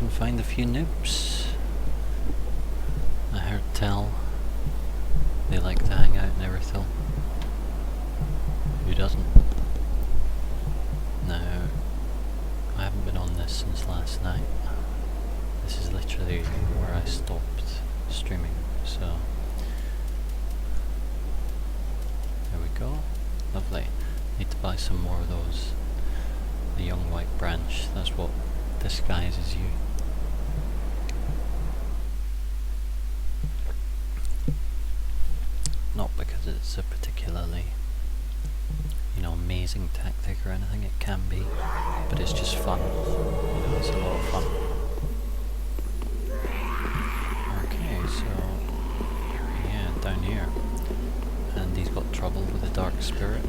can find a few noobs. I heard tell they like to hang out in Irithyll. Who doesn't? Now, I haven't been on this since last night. This is literally where I stopped streaming, so there we go. Lovely. Need to buy some more of those. The young white branch, that's what disguises you. Not because it's a particularly, amazing tactic or anything, it can be, but it's just fun. It's a lot of fun. Okay, so, yeah, down here. And he's got trouble with the Dark Spirit.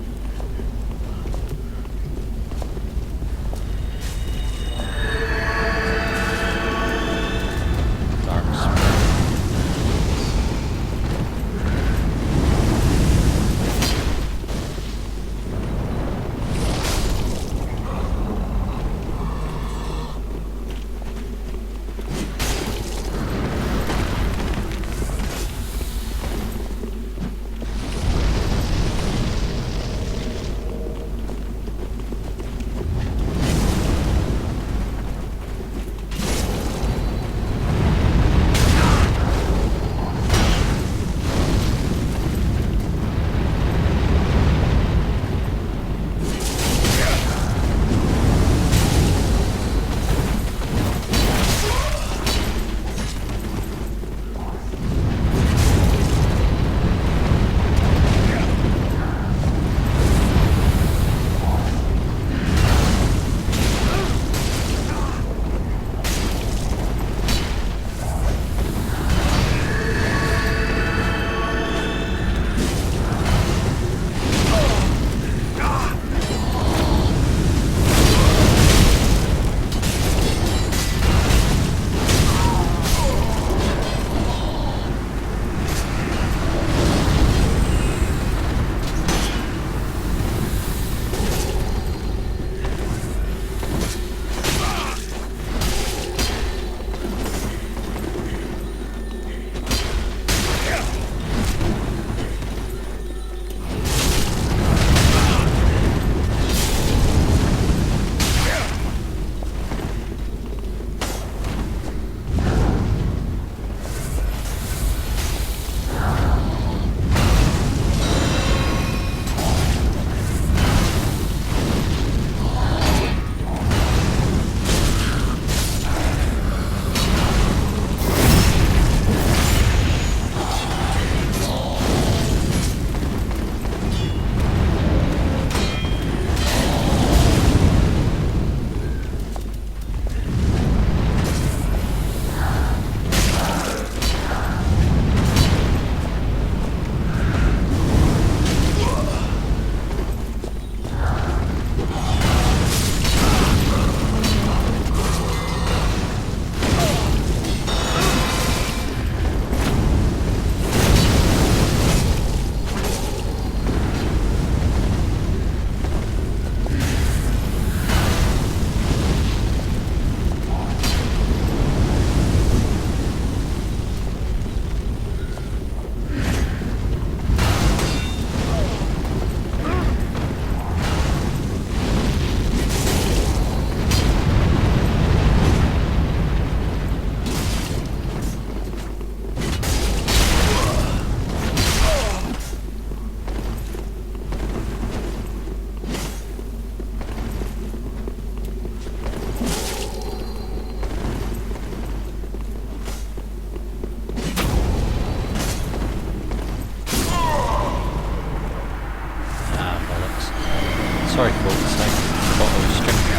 Sorry folks, I thought I was streaming.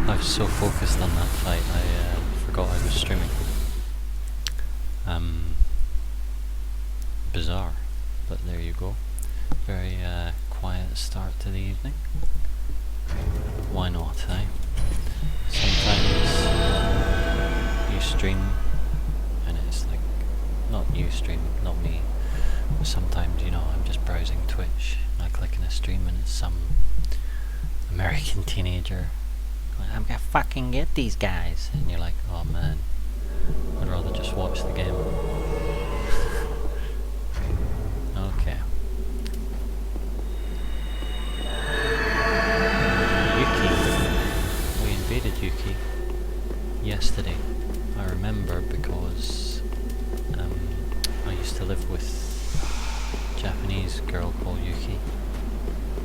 I was so focused on that fight, I forgot I was streaming. Bizarre, but there you go. Very quiet start to the evening. Why not, eh? Sometimes you stream and it's like, not you stream, not me. But sometimes, I'm just browsing Twitch and I click in a stream and it's some American teenager I'm gonna fucking get these guys. And you're like, oh man, I'd rather just watch the game. Okay. Yuki. We invaded Yuki yesterday. I remember because I used to live with a Japanese girl called Yuki.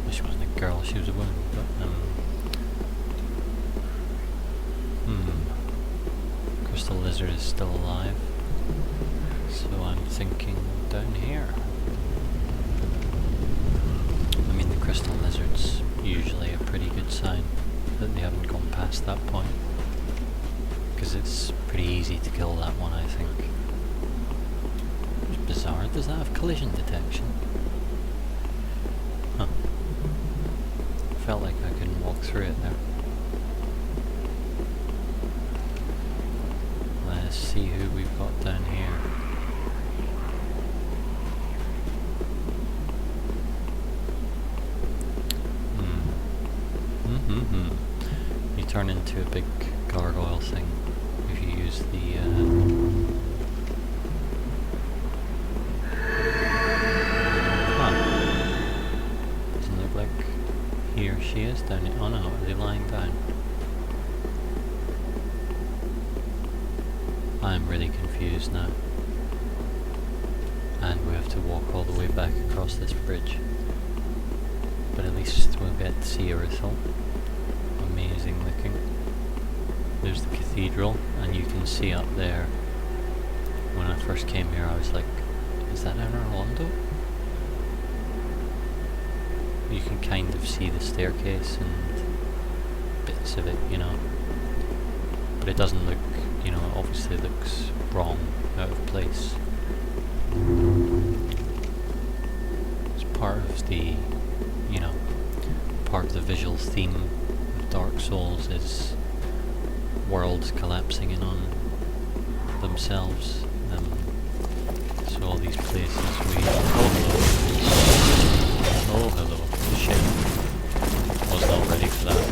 Well, she wasn't a girl, she was a woman, but Crystal Lizard is still alive, so I'm thinking down here. I mean, the Crystal Lizard's usually a pretty good sign that they haven't gone past that point, because it's pretty easy to kill that one, I think. It's bizarre, does that have collision detection? Huh. Felt like I couldn't walk through it there. Let's see who we've got down here. You turn into a big gargoyle thing if you use the doesn't look like he or she is down here. Oh no, are they lying down? I'm really confused now. And we have to walk all the way back across this bridge. But at least we'll get to see Irithyll. Amazing looking. There's the cathedral, and you can see up there. When I first came here I was like, is that Anor Londo? You can kind of see the staircase and bits of it, you know. But it doesn't look, you know, it obviously looks wrong, out of place. It's part of the, you know, part of the visual theme of Dark Souls is worlds collapsing in on themselves. So all these places we... Oh hello. Shit. Was not ready for that.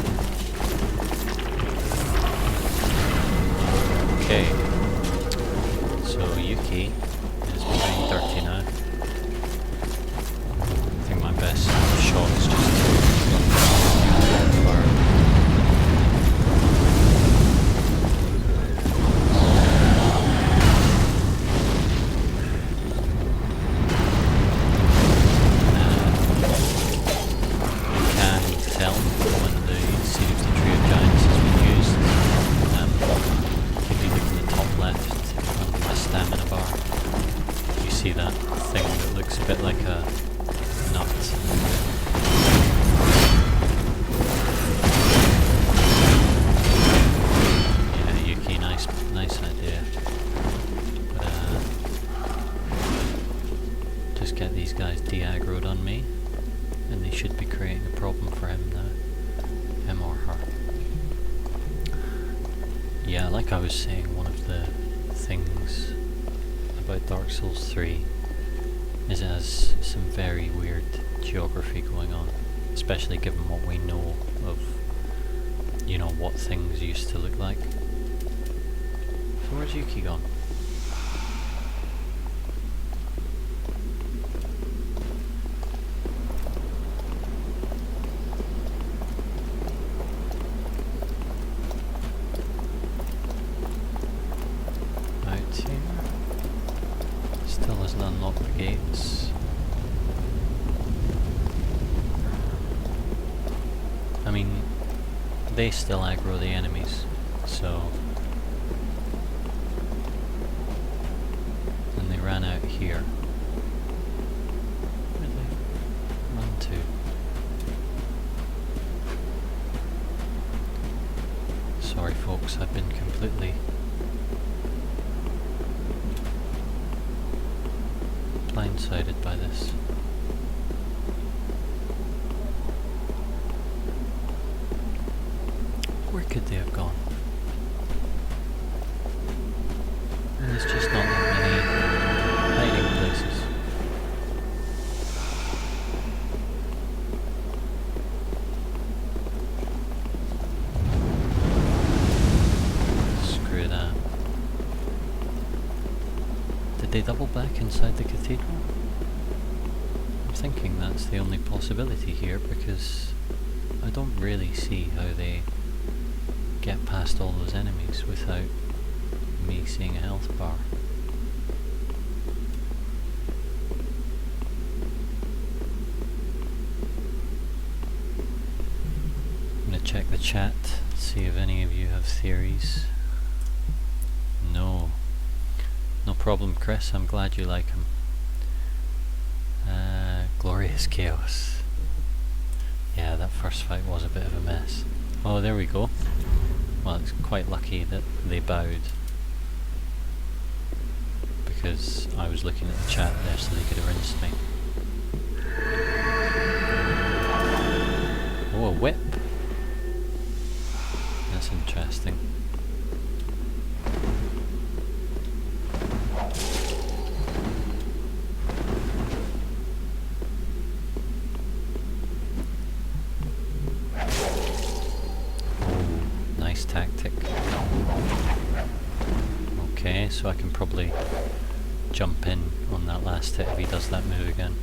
Okay. So Yuki is pretty dirty now. I think my best shot is just to run fire. See that thing that looks a bit like a nut. Yeah, Yuki, nice idea. But, just get these guys de-aggroed on me, and they should be creating a problem for him now. Him or her. Yeah, like I was saying, one of the things about Dark Souls 3 is it has some very weird geography going on, especially given what we know of, you know, what things used to look like. So where's Yuki gone? Out here. Still hasn't unlocked the gates. I mean, they still aggro the enemies, so... And they ran out here. Where did they run to? Sorry folks, I've been completely... blindsided by this. Where could they have gone? And there's just not that many hiding places. Did they double back inside the cathedral? I'm thinking that's the only possibility here, because I don't really see how they get past all those enemies without me seeing a health bar. I'm gonna check the chat, see if any of you have theories. No. No problem, Chris, I'm glad you like him. Glorious Chaos. Yeah, that first fight was a bit of a mess. Oh, there we go. Well, it's quite lucky that they bowed, because I was looking at the chat there so they could have rinsed me. Oh, a whip. That's interesting. Tactic. Okay, so I can probably jump in on that last hit if he does that move again.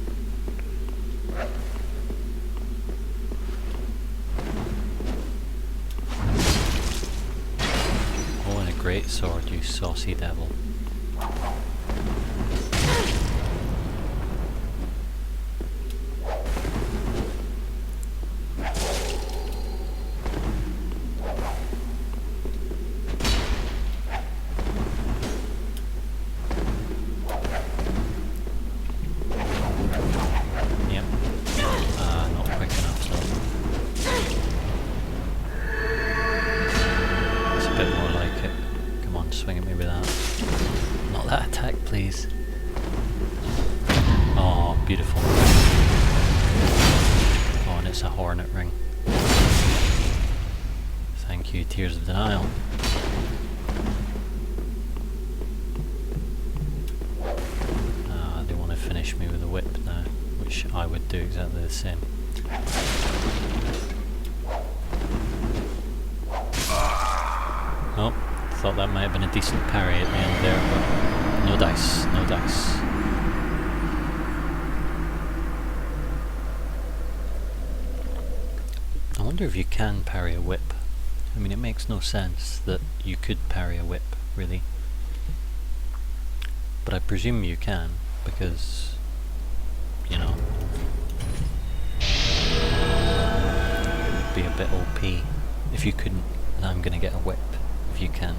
Oh, and a great sword, you saucy devil. Beautiful. Oh, and it's a hornet ring. Thank you, Tears of Denial. They want to finish me with a whip now, which I would do exactly the same. Oh, thought that might have been a decent parry at the end there, but no dice, no dice. I wonder if you can parry a whip. I mean, it makes no sense that you could parry a whip, really. But I presume you can, because, you know, it would be a bit OP if you couldn't, and I'm gonna get a whip if you can't.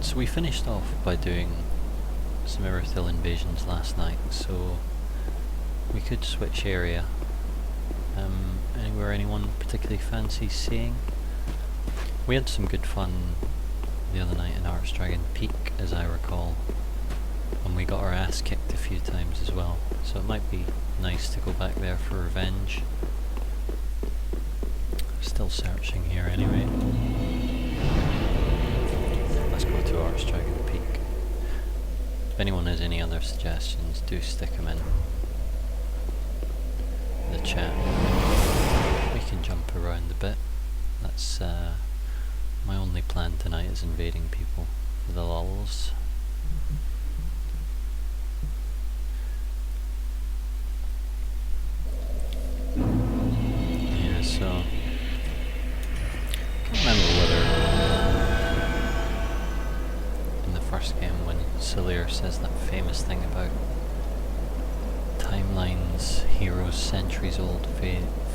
So we finished off by doing some Irithyll invasions last night, so we could switch area. Anywhere anyone particularly fancies seeing? We had some good fun the other night in Archdragon Peak, as I recall, and we got our ass kicked a few times as well, so it might be nice to go back there for revenge. Still searching here anyway. Let's go to Archdragon Peak. If anyone has any other suggestions, do stick them in the chat. We can jump around a bit. That's my only plan tonight, is invading people for the lulls. Yeah, so I can't remember whether in the first game when Cillier says that famous thing about timelines, heroes centuries old,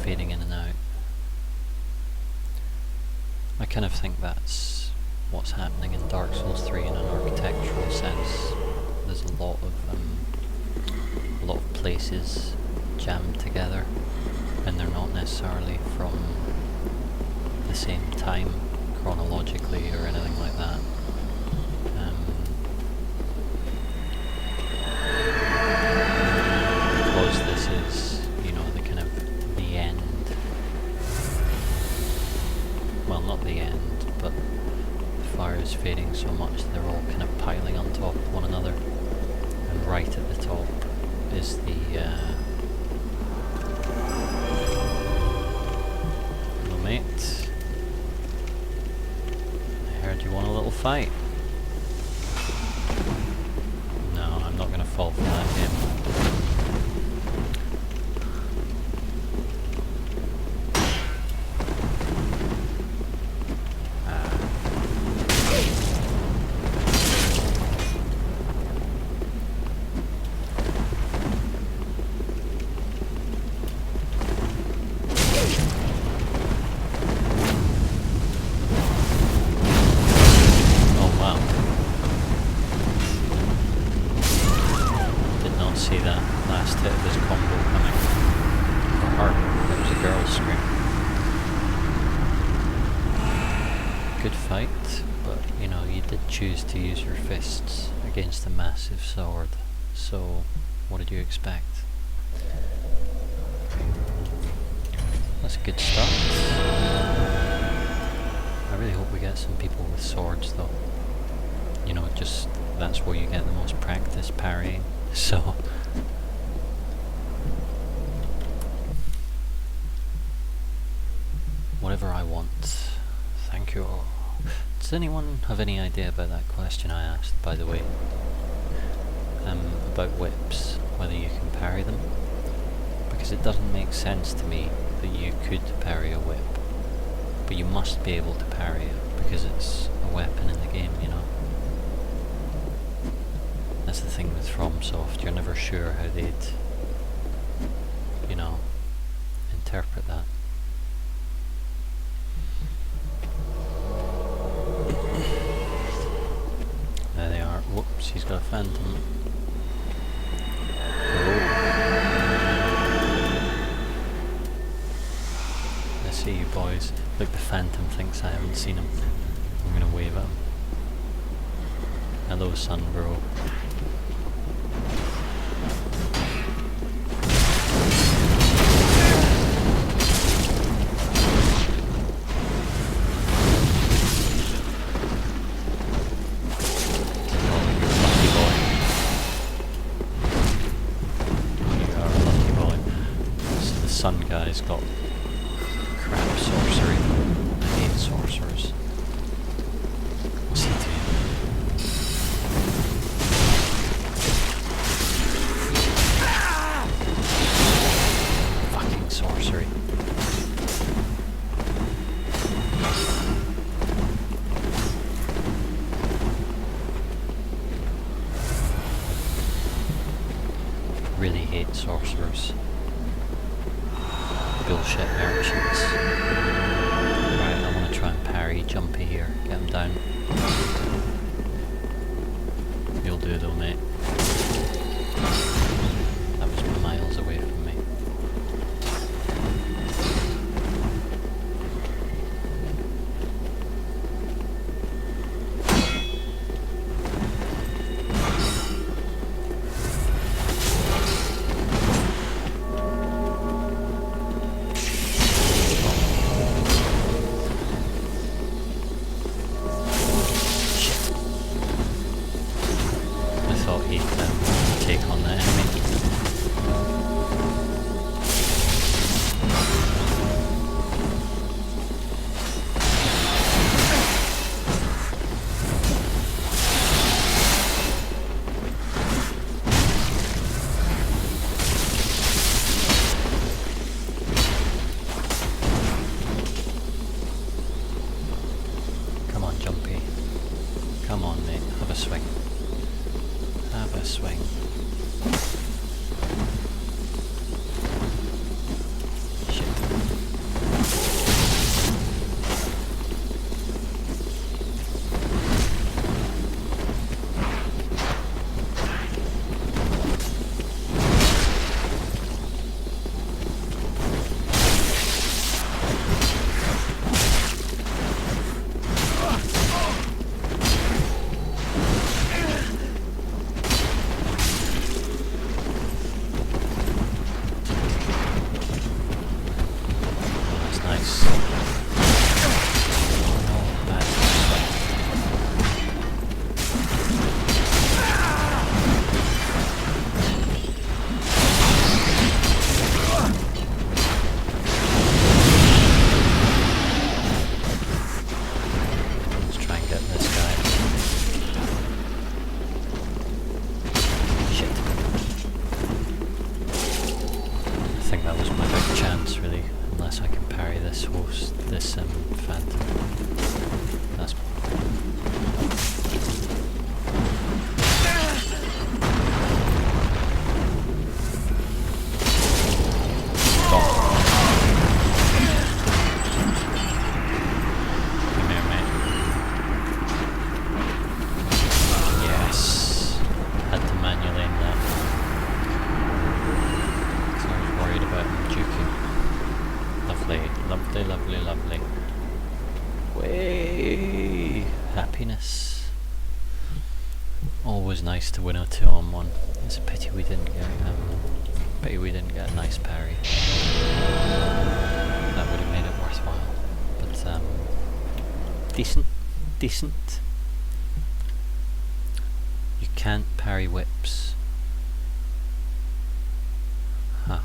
fading in and out. I kind of think that's what's happening in Dark Souls 3 in an architectural sense. There's a lot of places jammed together, and they're not necessarily from the same time chronologically or anything like that. Because this is, you know, the kind of the end. Well, not the end, but the fire is fading so much they're all kind of piling on top of one another. And right at the top is the hello mate. I heard you want a little fight. fall for that game. See that last hit of his combo coming. For her, it was a girl's scream. Good fight, but you know, you did choose to use your fists against a massive sword, so what did you expect? That's a good start. I really hope we get some people with swords though. You know, just that's where you get the most practice parrying. So whatever I want. Thank you all. Does anyone have any idea about that question I asked, by the way? About whips, whether you can parry them? Because it doesn't make sense to me that you could parry a whip, but you must be able to parry it because it's a weapon in the game, you know? That's the thing with FromSoft, you're never sure how they'd, you know, interpret that. There they are. Whoops, he's got a phantom. Oh. I see you boys. Look, the phantom thinks I haven't seen him. I'm gonna wave at him. Hello, son, bro. Sun guy's got crap sorcery. I hate sorcerers. What's he doing? Fucking sorcery. Really hate sorcerers. Bullshit merchants. Right, I want to try and parry Jumpy here. Get him down. You'll do though, mate. That was miles away from me. Take on the enemy. Come on, Jumpy. Come on, mate. Have a swing. Have a swing. Shit. happiness. Always nice to win a 2-on-1. It's a pity we didn't get a nice parry. That would have made it worthwhile. But decent. You can't parry whips. Huh.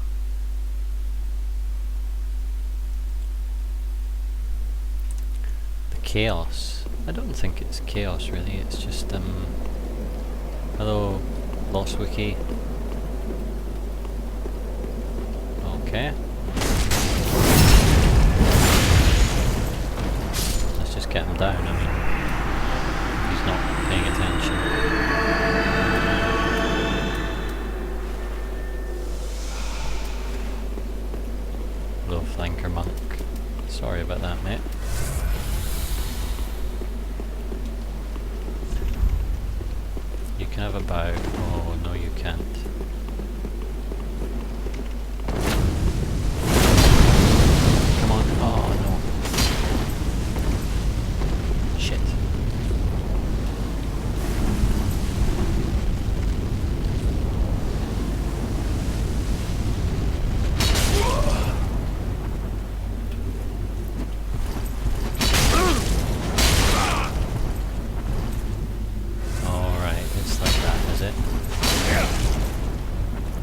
The chaos. I don't think it's chaos really, it's just hello, Lost Wiki. Okay. Let's just get him down, I mean, he's not paying attention. Hello, Flanker Monk. Sorry about that, mate. You can have a bow. Oh, no you can't. Come on. Oh, no. Shit.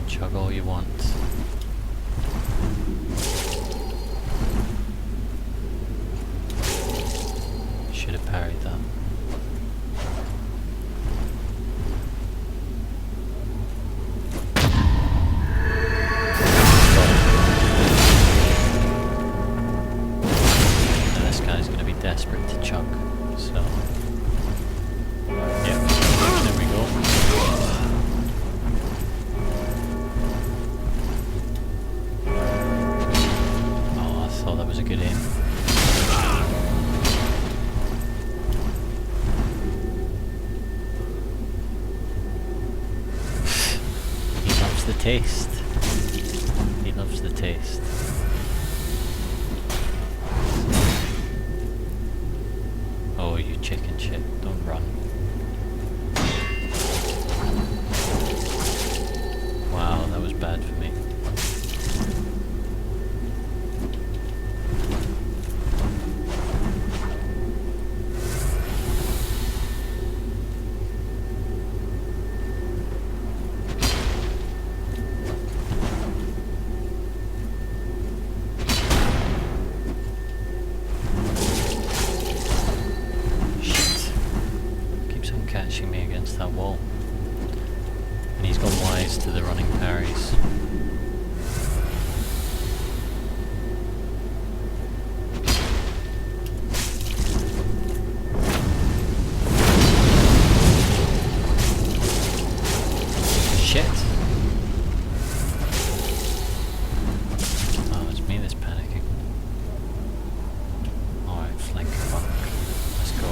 Chug all you want. Should have parried that. Now this guy's going to be desperate to chug, so yeah, there we go. That was a good aim. He loves the taste. He loves the taste. Oh, you chicken shit. Don't run. Wow, that was bad for me. Catching me against that wall. And he's gone wise to the running parries. Shit! Oh, it's me that's panicking. Alright, Flanker Monk. Let's go.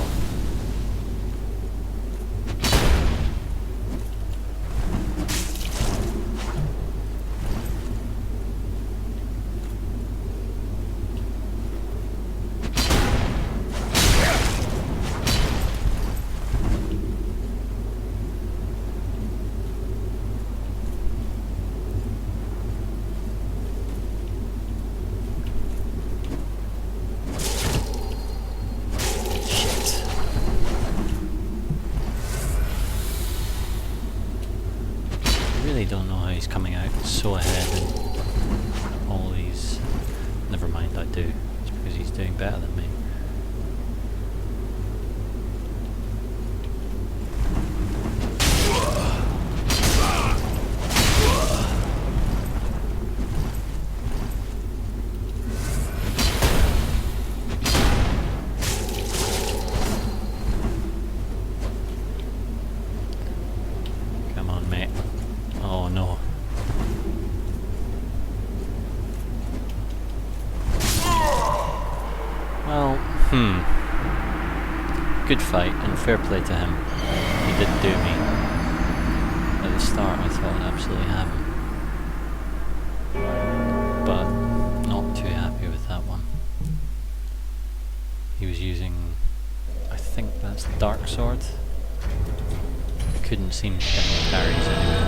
I don't know how he's coming out so ahead in all these. Never mind, I do. It's because he's doing better than me. Come on, mate. Oh no. Well, good fight and fair play to him. He didn't do me. At the start I thought I'd absolutely have him. But not too happy with that one. He was using, I think that That's the Dark Sword. Couldn't seem to get the parries anyway.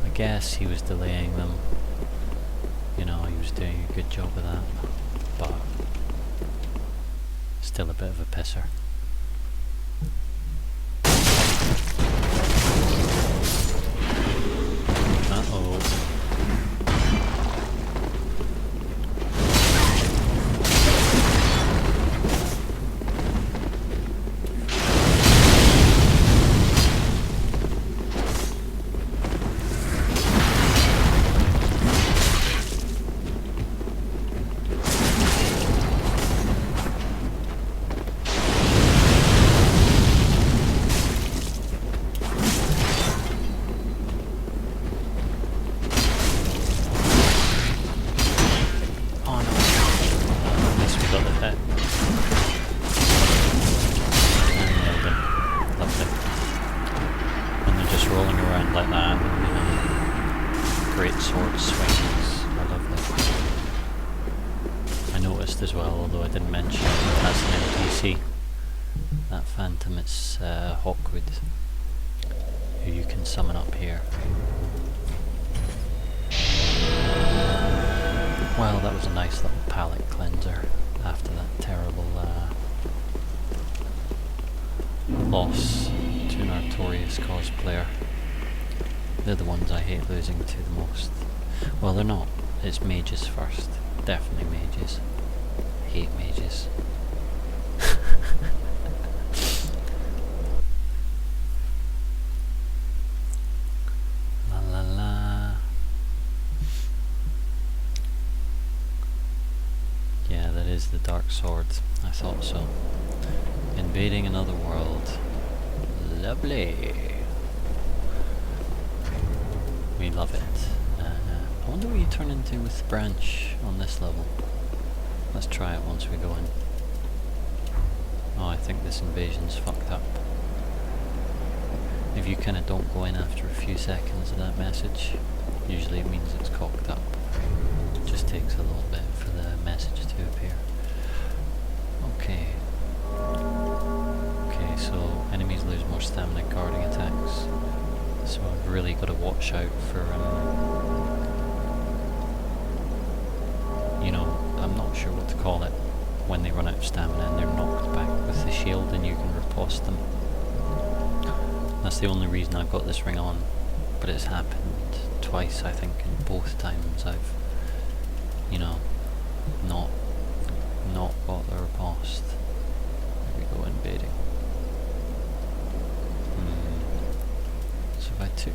I guess he was delaying them. You know, he was doing a good job of that. But still a bit of a pisser. Uh-oh. As well, although I didn't mention it as an NPC. That phantom is Hawkwood, who you can summon up here. Well, that was a nice little palate cleanser after that terrible loss to an Artorias cosplayer. They're the ones I hate losing to the most. Well, they're not. It's mages first. Definitely mages. Hate mages. La la la. Yeah, that is the Dark Sword. I thought so. Invading another world. Lovely. We love it. I wonder what you turn into with Branch on this level. Let's try it once we go in. Oh, I think this invasion's fucked up. If you kinda don't go in after a few seconds of that message, usually it means it's cocked up. It just takes a little bit for the message to appear. Okay. Okay, so enemies lose more stamina guarding attacks. So I've really got to watch out for, you know, I'm not sure what to call it, when they run out of stamina and they're knocked back with the shield and you can riposte them. That's the only reason I've got this ring on, but it's happened twice I think, and both times I've, you know, not got the riposte. There we go, invading. So if I took,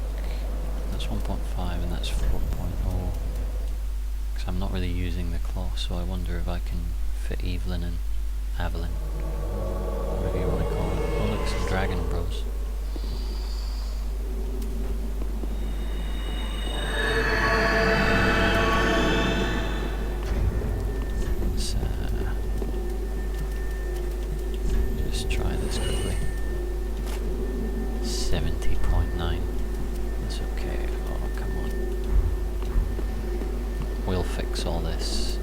that's 1.5 and that's 4.0. I'm not really using the claw, so I wonder if I can fit Evelyn and Evelyn, whatever you want to call it. Oh look, some Dragon Bros. Let's just try this quickly. 70.9. That's okay. Oh, come on. We'll fix all this.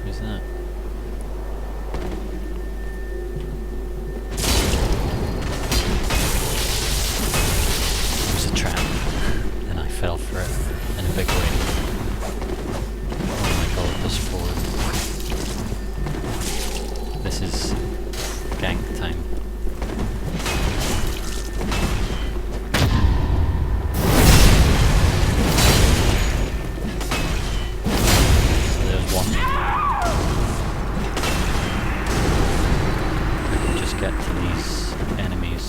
Who's that? It was a trap, and I fell for it in a big way. Oh my god, this forward. This is gank time. Get to these enemies.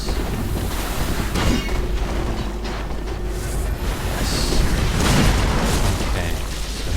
Yes. Okay, so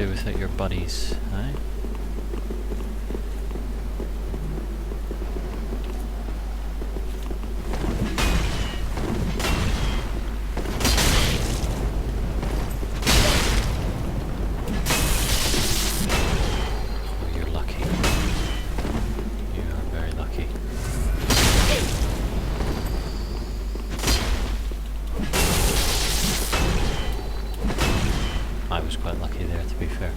do without your buddies, eh? Oh, you're lucky. You are very lucky. I was quite lucky there, to be fair.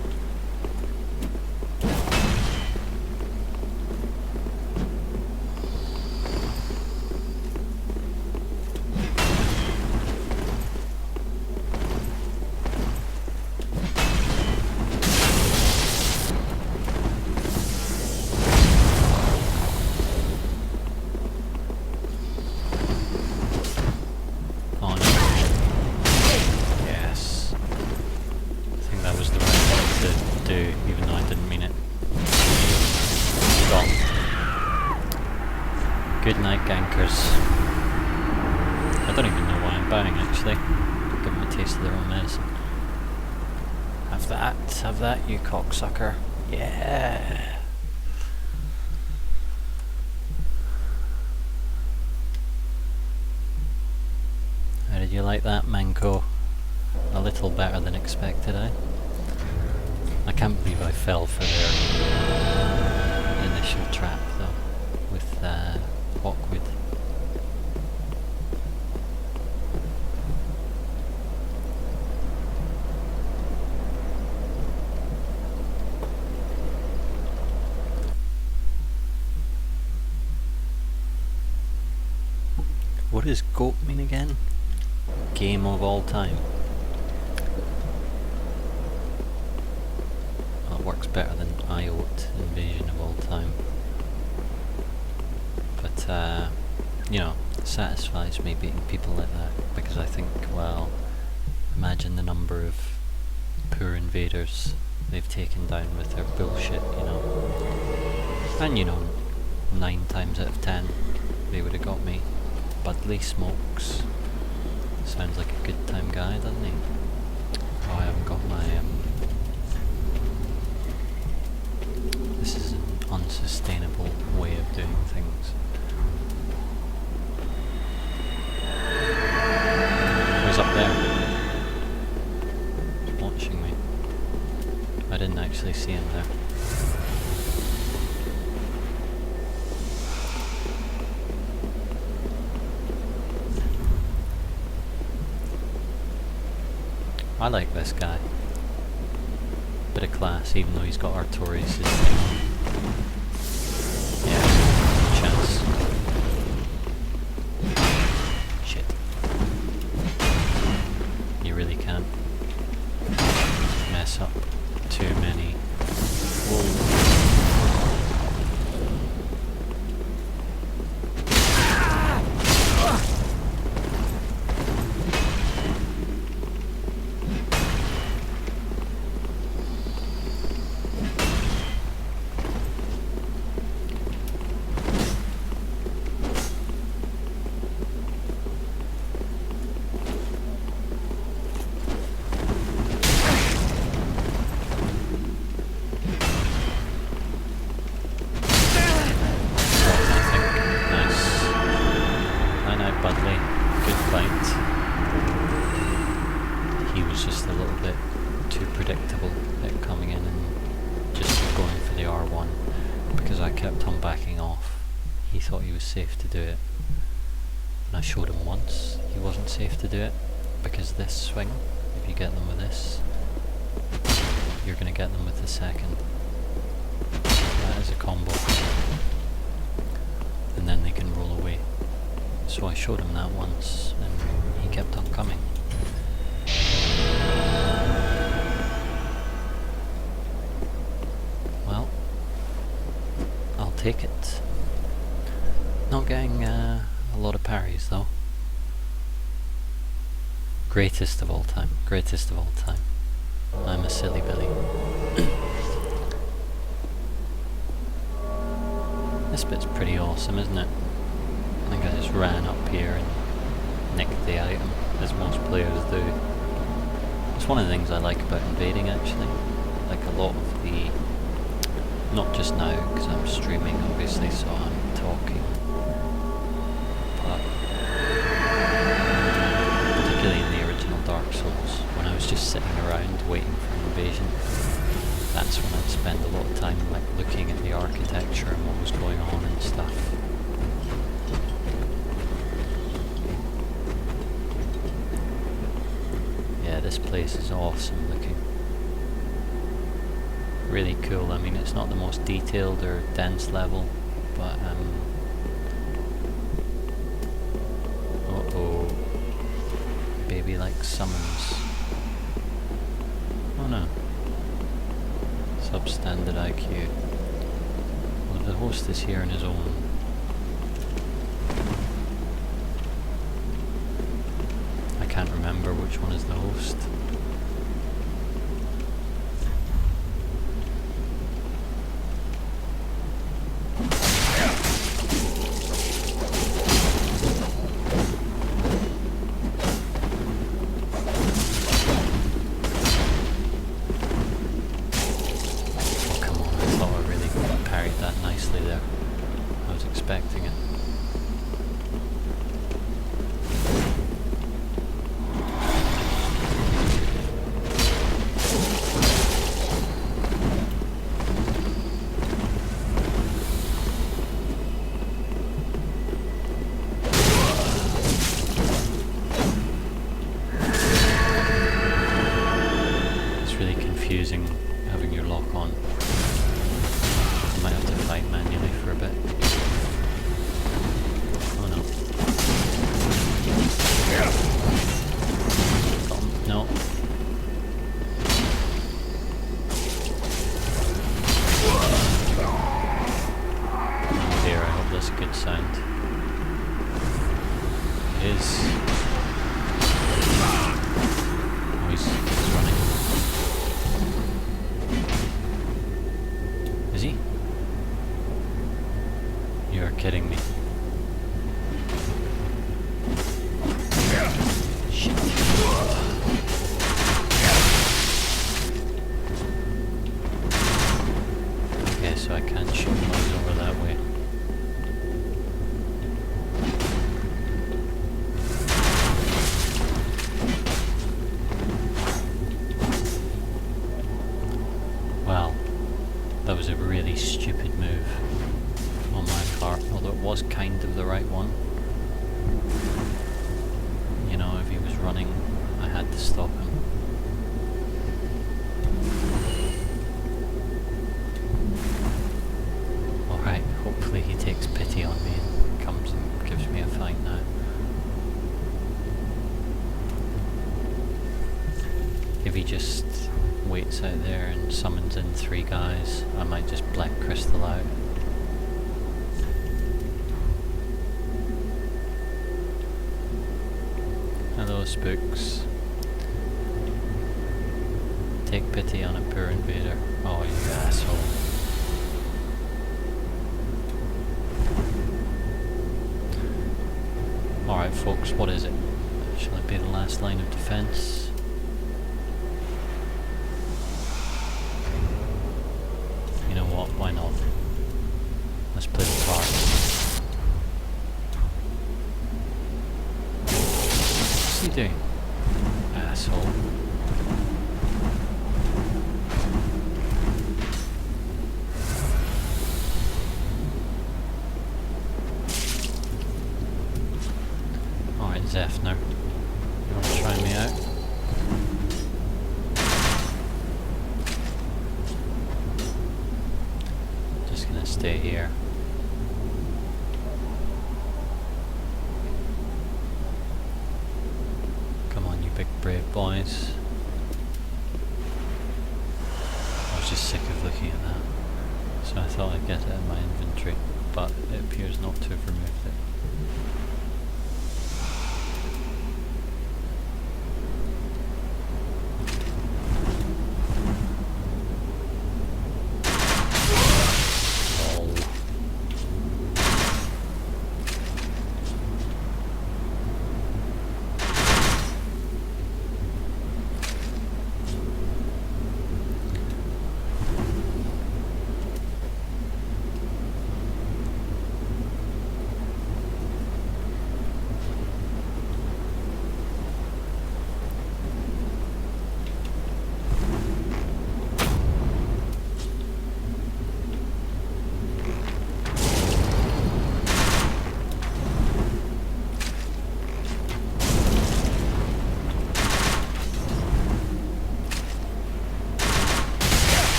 Oh no. Yes. I think that was the right thing to do, even though I didn't mean it. Gone. Good night, gankers. I don't even know why I'm bowing, actually. Give them a taste of their own medicine. Have that, you cocksucker. Yeah! How did you like that, Manco? A little better than expected, eh? I can't believe I fell for their initial trap, though, with Hawkwood. What does GOAT mean again? Game of all time. Well, it works better than IOT, Invasion of all time. But, you know, it satisfies me beating people like that, because I think, well, imagine the number of poor invaders they've taken down with their bullshit, you know. And, you know, 9 times out of 10, they would have got me. Budley Smokes. Sounds like a good time guy, doesn't he? Oh, I haven't got my, This is an unsustainable way of doing things. Who's up there? He's watching me. I didn't actually see him there. I like this guy. Bit of class, even though he's got Artorias' thing. Yeah, no chance. Shit. You really can't mess up too many. Whoa. Budley, good fight. He was just a little bit too predictable at coming in and just going for the R1 because I kept on backing off. He thought he was safe to do it. And I showed him once he wasn't safe to do it because this swing, if you get them with this, you're going to get them with the second. That is a combo. And then they can roll away. So I showed him that once, and he kept on coming. Well, I'll take it. Not getting a lot of parries though. Greatest of all time. Greatest of all time. I'm a silly Billy. This bit's pretty awesome, isn't it? I think I just ran up here and nicked the item, as most players do. It's one of the things I like about invading, actually. like a lot of the, not just now because I'm streaming obviously, so I'm talking, but particularly in the original Dark Souls, when I was just sitting around waiting for an invasion, that's when I'd spend a lot of time like looking at the architecture and what was going on and stuff. Yeah, this place is awesome looking. Really cool. I mean, it's not the most detailed or dense level, but uh-oh. Baby like summons. Oh no. Substandard IQ. Well, the host is here on his own. I can't remember which one is the host. Expecting it. It's really confusing having your lock on. You might have to fight manually for a bit. No. Oh dear, I hope that's a good sound. It is. Oh, he's running. Is he? You are kidding me. So I can't shoot those over that way. Well, that was a really stupid move on my part, although it was kind of the right one. You know, if he was running, I had to stop him. Hopefully he takes pity on me and comes and gives me a fight now. If he just waits out there and summons in 3 guys, I might just Black Crystal out. Hello, spooks. Take pity on a poor invader. Oh, you asshole. Alright folks, what is it? Shall it be the last line of defense? You know what, why not? Let's play the part. What's he doing? Asshole. Zephyr, you want to try me out? Just gonna stay here. Come on, you big brave boys. I was just sick of looking at that, so I thought I'd get it in my inventory, but it appears not to have removed it.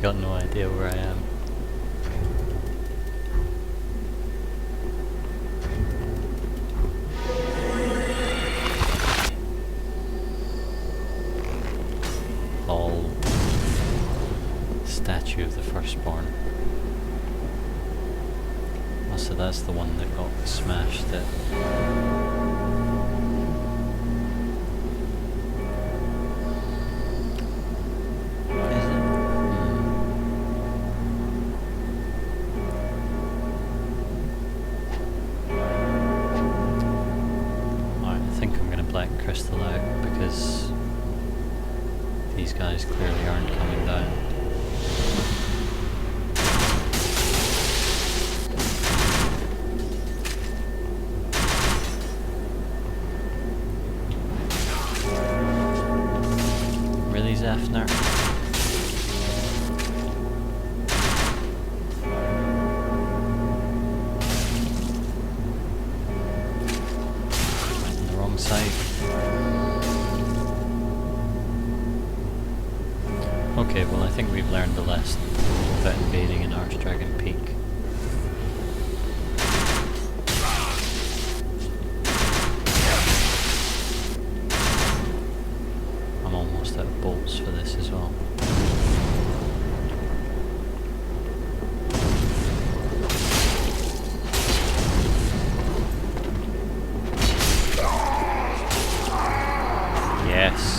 got no idea where I am. All statue of the firstborn. Oh, so that's the one that got smashed at... crystal out because these guys clearly aren't coming down. Really, Zephyr? Went on the wrong side. Okay, well I think we've learned the lesson about invading an Archdragon Peak. I'm almost out of bolts for this as well. Yes.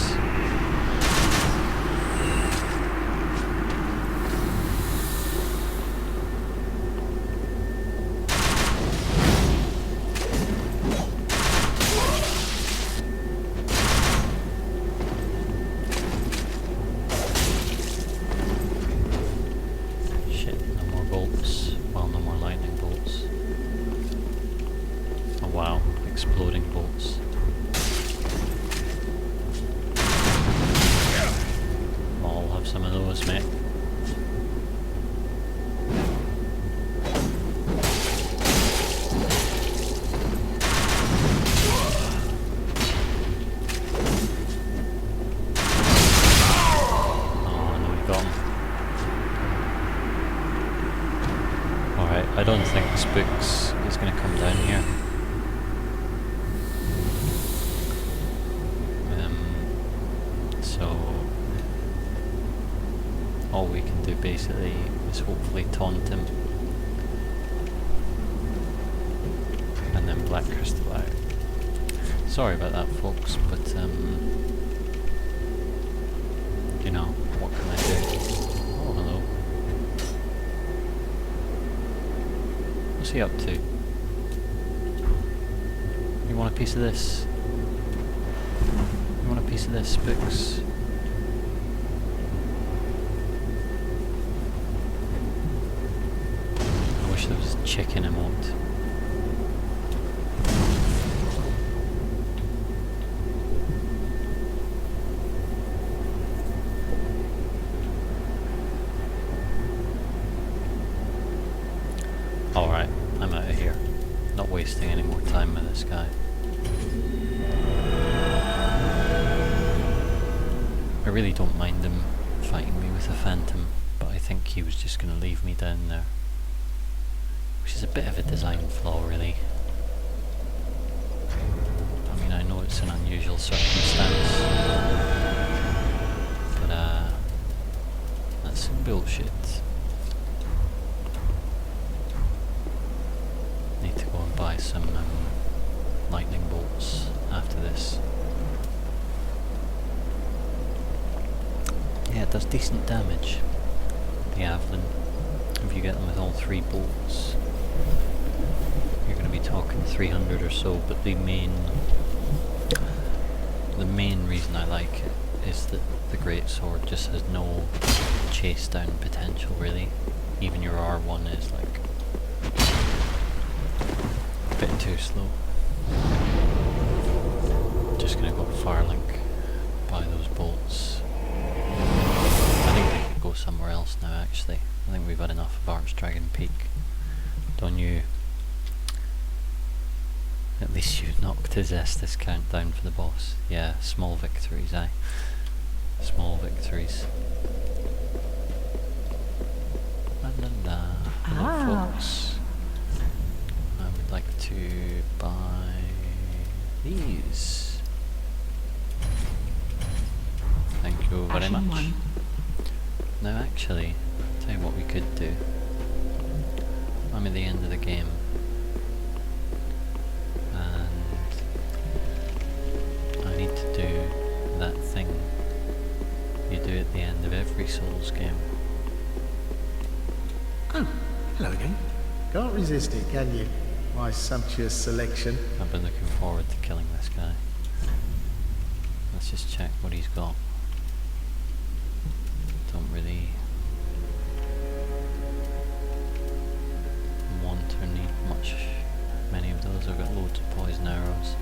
Wow, exploding bolts. I'll have some of those, mate. Oh, no, we got him. Alright, I don't think Spooks is going to come down here. All we can do basically is hopefully taunt him and then Black Crystal out. Sorry about that, folks, but you know, what can I do? Oh, hello. What's he up to? You want a piece of this? You want a piece of this, Spooks? There was a chicken emote. Alright, I'm out of here. Not wasting any more time with this guy. I really don't mind him fighting me with a phantom, but I think he was just going to leave me down there. Which is a bit of a design flaw, really. I mean, I know it's an unusual circumstance, but that's some bullshit. Need to go and buy some lightning bolts after this. Yeah, it does decent damage, the Avalon, if you get them with all 3 bolts. You're going to be talking 300 or so, but the main reason I like it is that the Greatsword just has no chase down potential, really. Even your R1 is like a bit too slow. Just going to go Firelink, buy those bolts. I think we could go somewhere else now, actually. I think we've had enough of Archdragon Peak. Don't you? At least you knocked his Estus count down for the boss. Yeah, small victories, aye. Small victories. Wow. folks, I would like to buy these. Thank you very Ashen much. one. Now actually, tell you what we could do. I'm at the end of the game, and I need to do that thing you do at the end of every Souls game. Oh, hello again. Can't resist it, can you? My sumptuous selection. I've been looking forward to killing this guy. Let's just check what he's got. Don't really want or need many of those. I've got loads of poison arrows.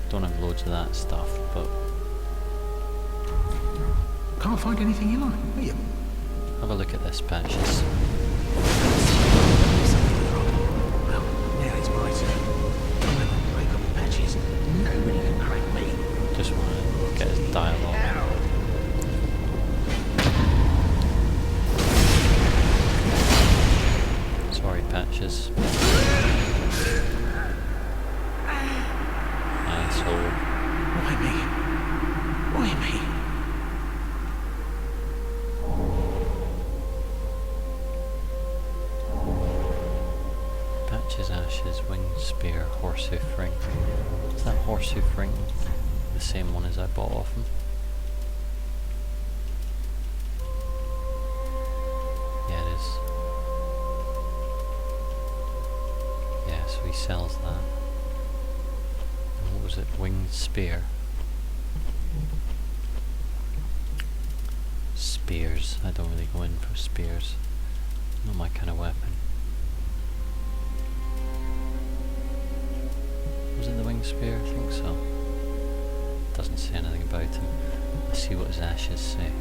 Don't have loads of that stuff, but Can't find anything you like, will you? have a look at this, Patches. Well, now it's my turn. I'm gonna break up Patches. Nobody can crack me. Just want to get his dialogue. Sorry, Patches. Asshole. Why me? Why me? Patches, Ashes, Winged Spear, Horsehoof Ring. Is that Horsehoof Ring the same one as I bought off him? Yeah, it is. Yeah, so he sells that. And what was it? Winged Spear. Spears. I don't really go in for spears. Not my kind of weapon. Was it the winged spear? I think so. Doesn't say anything about him. Let's see what his ashes say.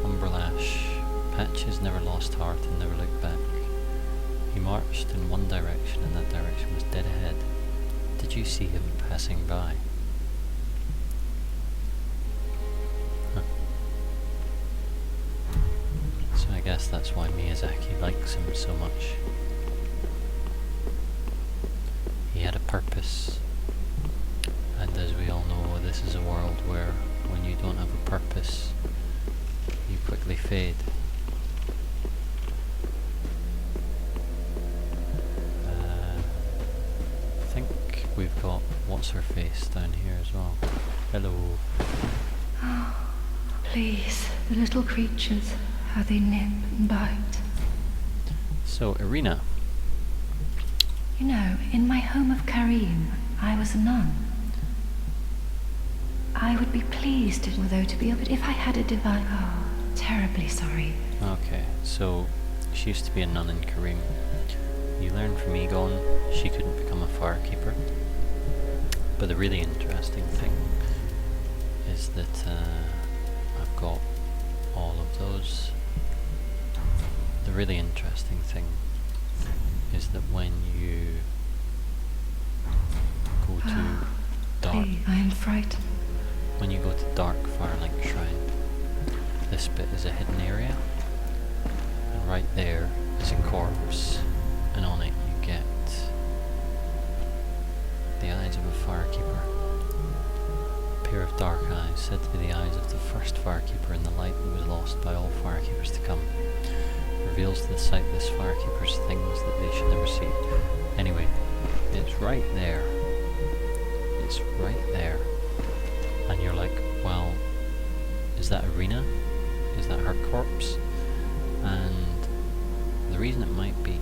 Umbrelash. Patches never lost heart and never looked back. He marched in one direction and that direction was dead ahead. Did you see him passing by? Huh. So I guess that's why Miyazaki likes him so much. He had a purpose, and as we all know, this is a world where when you don't have a purpose, you quickly fade. I think we've got what's her face down here as well. Hello. Oh, please, the little creatures, how they nip and bite. So, Irina. You know, in my home of Karim, I was a nun. I would be pleased, though, to be able, if I had a divine... Oh, terribly sorry. Okay, so she used to be a nun in Karim. You learn from Egon she couldn't become a firekeeper. But the really interesting thing is that I've got all of those. The really interesting thing is that when you go to Dark, Please, I am frightened. when you go to Dark Firelink Shrine, this bit is a hidden area, and right there is a corpse, and on it you get the eyes of a firekeeper. A pair of dark eyes, said to be the eyes of the first firekeeper in the light that was lost by all firekeepers to come. Reveals to the sightless firekeepers things that they should never see. Anyway, it's right there. It's right there. And you're like, well, is that Irina? Is that her corpse? And the reason it might be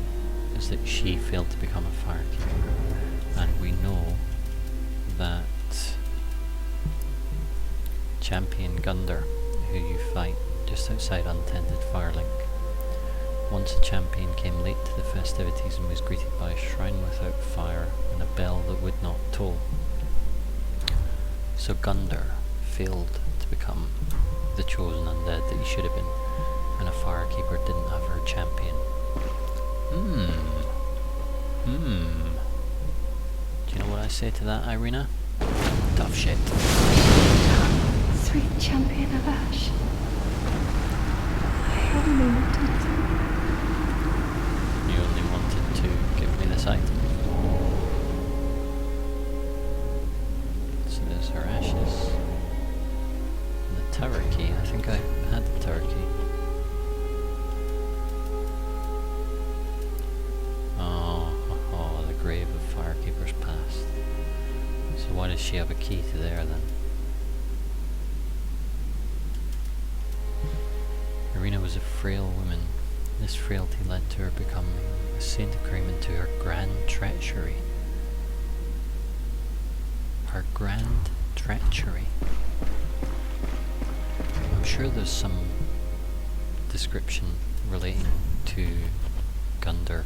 is that she failed to become a firekeeper. And we know that Champion Gunder, who you fight just outside Untended Firelink, once a champion came late to the festivities and was greeted by a shrine without fire and a bell that would not toll. So Gunder failed to become the chosen undead that he should have been, and a firekeeper didn't have her champion. Do you know what I say to that, Irina? Tough shit. great champion of Ash. I only wanted to. You only wanted to give me this item. So there's her ashes. And the tower key. I think I had the tower key. Oh, the grave of Firekeeper's past. So why does she have a key to there then? Irina was a frail woman. This frailty led to her becoming a Saint agreement to her grand treachery. Her grand treachery. I'm sure there's some description relating to Gunder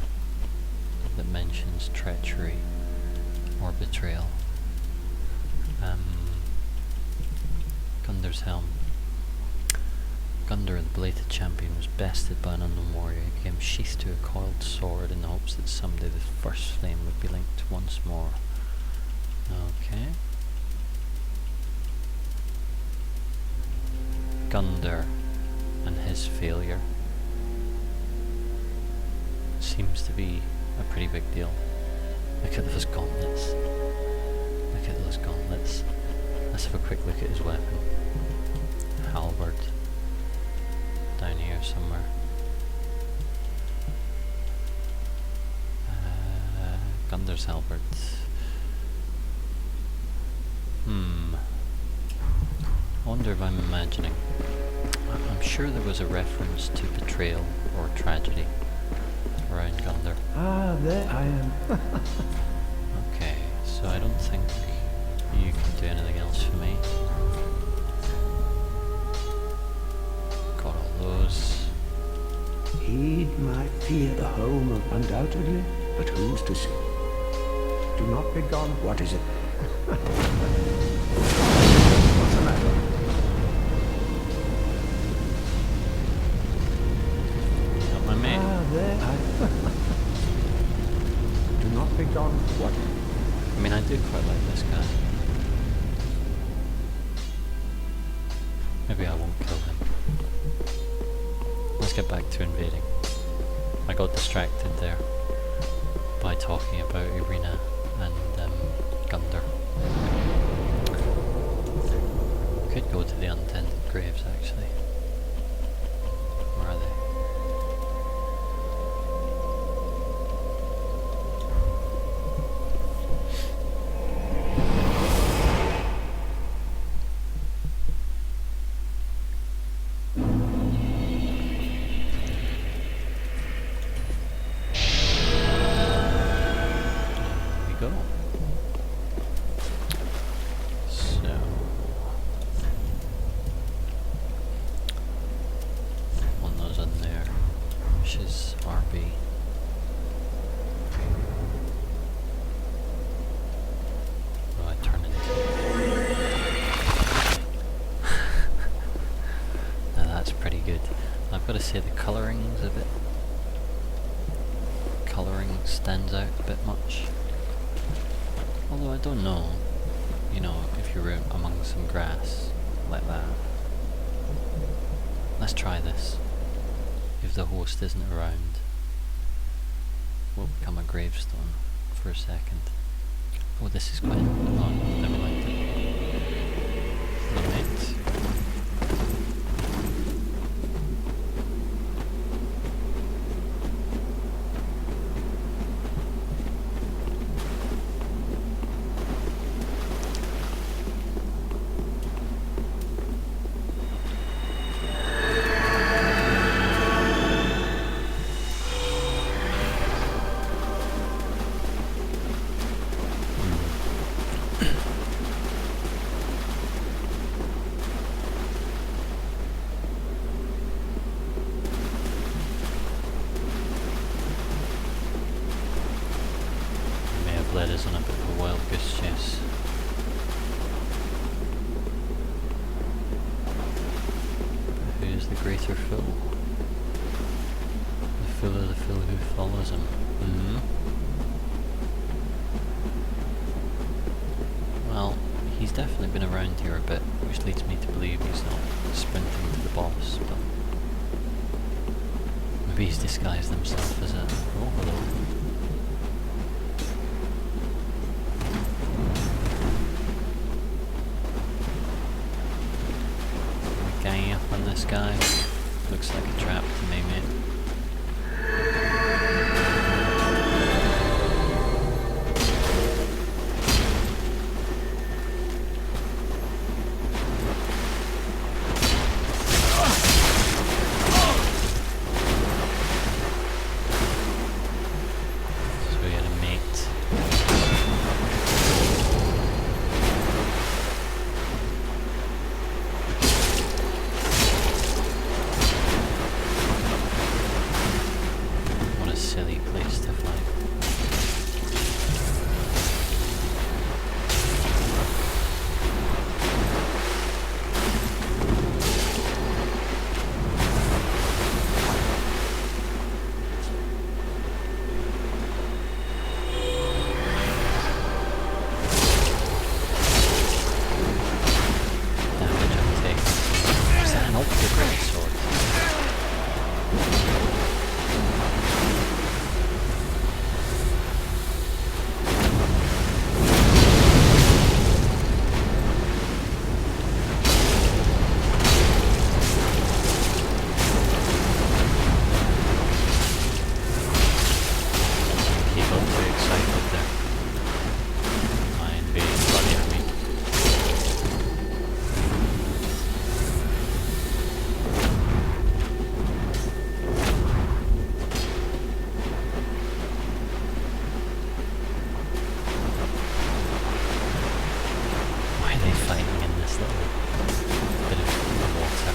that mentions treachery or betrayal. Gunder's helm. Gunder, the belated champion, was bested by an unknown warrior. He became sheathed to a coiled sword in the hopes that someday the first flame would be linked once more. Okay. Gunder and his failure seems to be a pretty big deal. Look at those gauntlets. Look at those gauntlets. Let's have a quick look at his weapon. Halberd. Down here somewhere. Gunder's halberd. I wonder if I'm imagining. I'm sure there was a reference to betrayal or tragedy around Gunder. Ah, there I am. Okay, so I don't think you can do anything else for me. Got all those. Heed my fear the home of undoubtedly, but who's to say? Do not be gone. What is it? What's the matter? Got my mate. Ah, there I Do not be gone. What? I mean, I do quite like this guy. Maybe I won't kill him. Let's get back to invading. I got distracted there by talking about Irina and Gunder. Could go to the untended graves actually. Where are they? Go. So one those in there, which is RB. Oh, I turn into. Now that's pretty good. I've got to say the colouring's a bit. Colouring stands out a bit much. Although I don't know, you know, if you're among some grass like that. Let's try this. If the host isn't around, we'll become a gravestone for a second. Oh, this is quite... oh, never mind. Eliminate. Led us on a bit of a wild goose chase. But who's the greater fool? The fool of the fool who follows him. Well, he's definitely been around here a bit, which leads me to believe he's not sprinting to the boss, but maybe he's disguised himself as a overlord. Ganging up on this guy. Looks like a trap to me, mate. So we had a mate. What a silly place to fight. Damage I'm taking. Is that an ultra great sword? He got too excited there. Mind being bloody at me. Why are they fighting in this little bit of water?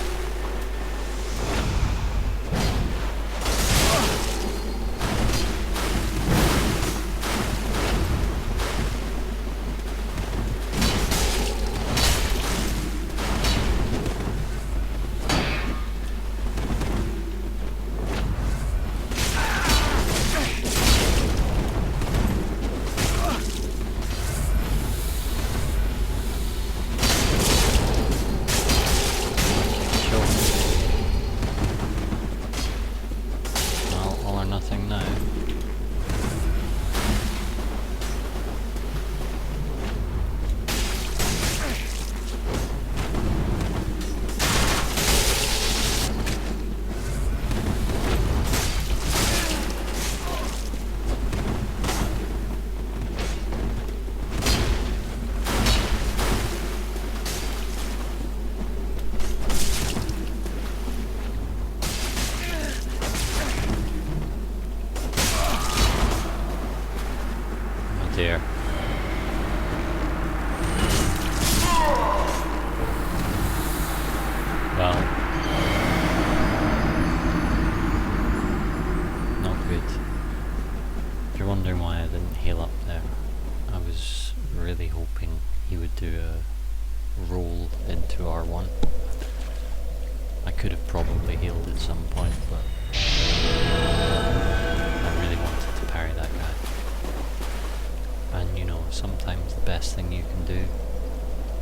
Sure. Well, all or nothing now. Oh dear. Well, not good. If you're wondering why I didn't heal up there, I was really hoping he would do a roll into R1. I could have probably healed at some point, but I really wanted to parry that guy. And you know, sometimes the best thing you can do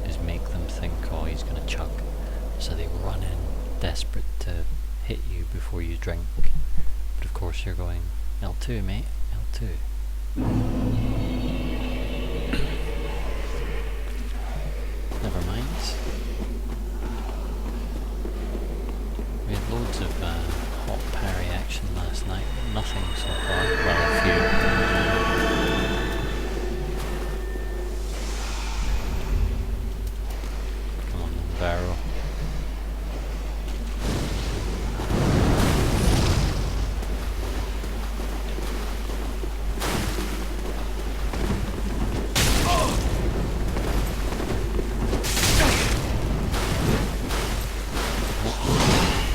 is make them think, oh, he's gonna chug. So they run in, desperate to hit you before you drink. But of course you're going, L2 mate, L2. Never mind. We had loads of hot parry action last night. Nothing so far. Well, a few. Come on, then, barrel.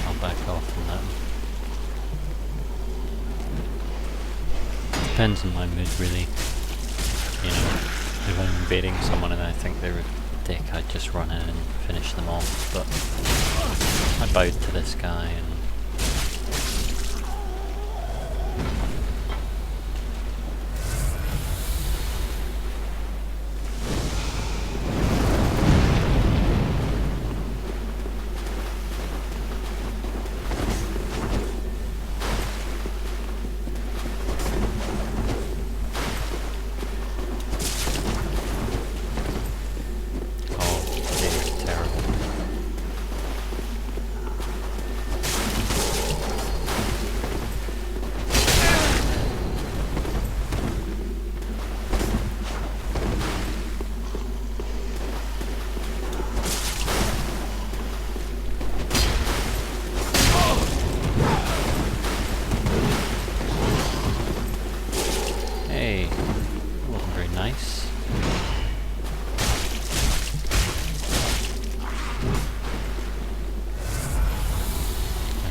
I'll back off on that one. Depends on my mood, really. You know, if I'm invading someone and I think they're a dick, I'd just run in and finish them off. But I bowed to this guy and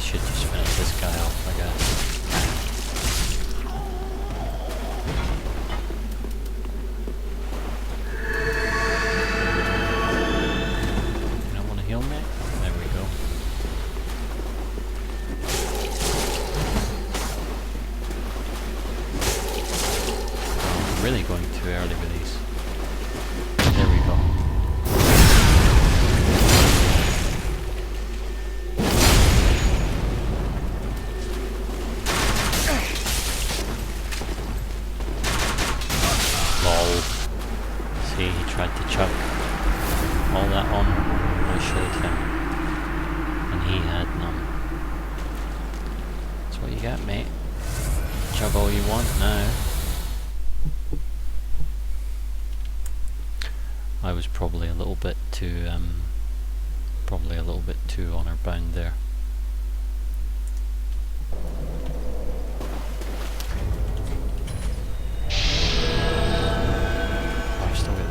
should just finish this guy off, I guess. You don't want to heal me? There we go. I'm really going too early with these. There we go. See, he tried to chuck all that on I showed him, and he had none. That's what you get, mate. Chug all you want now. I was probably a little bit too honor bound there.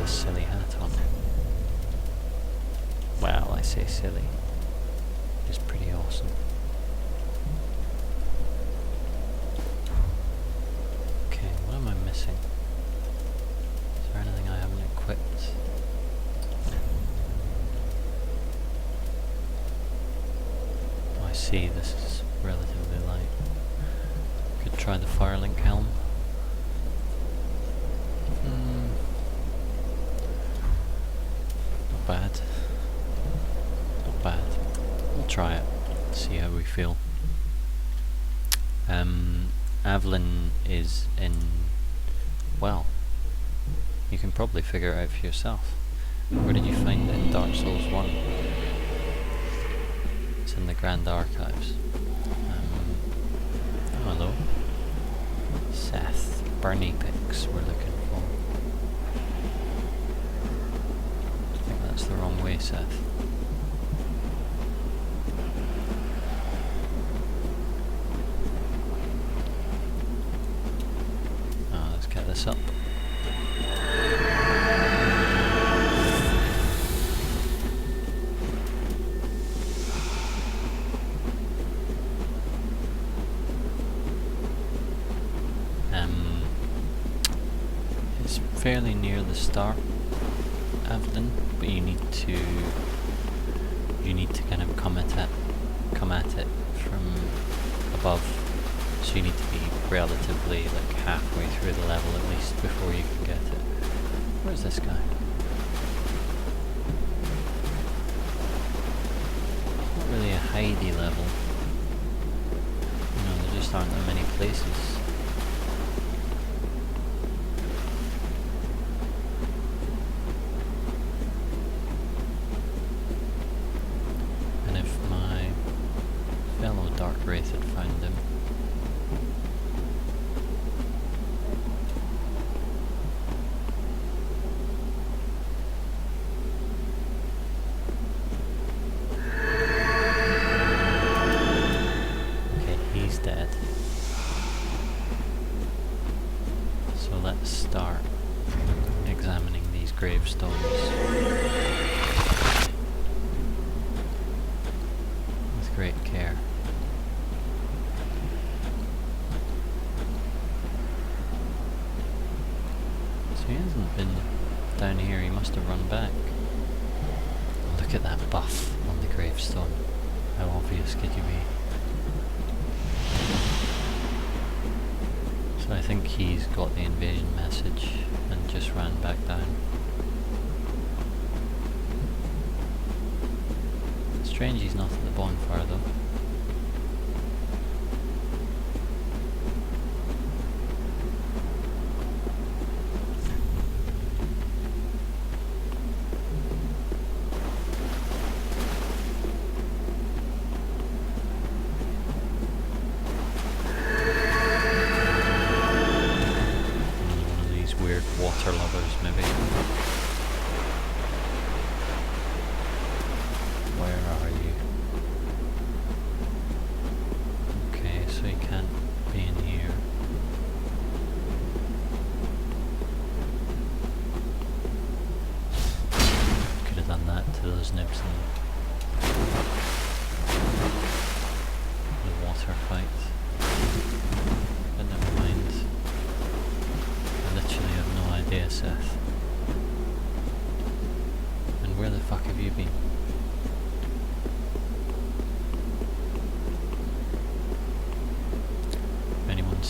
Silly hat on. Well, I say silly. It's pretty awesome. Okay, what am I missing? Is there anything I haven't equipped? Oh, I see, this is relatively light. Could try the Firelink helm. Bad. Not bad. We'll try it. See how we feel. Avlin is in... well, you can probably figure it out for yourself. Where did you find it in Dark Souls 1? It's in the Grand Archives. Oh, hello. Seth. Bernie Pix we're looking for. That's the wrong way, Seth. Oh, let's get this up. It's fairly near the start, Avlin, but you need to kind of come at it from above, so you need to be relatively like halfway through the level at least before you can get it. Where's this guy? Not really a hidey level. You know, there just aren't that many places. Wraith had found him. Okay, he's dead. So let's start examining these gravestones with great care. He hasn't been down here, he must have run back. Look at that buff on the gravestone. How obvious could you be? So I think he's got the invasion message and just ran back down. Strange he's not at the bonfire though. Water lovers, maybe. Where are you?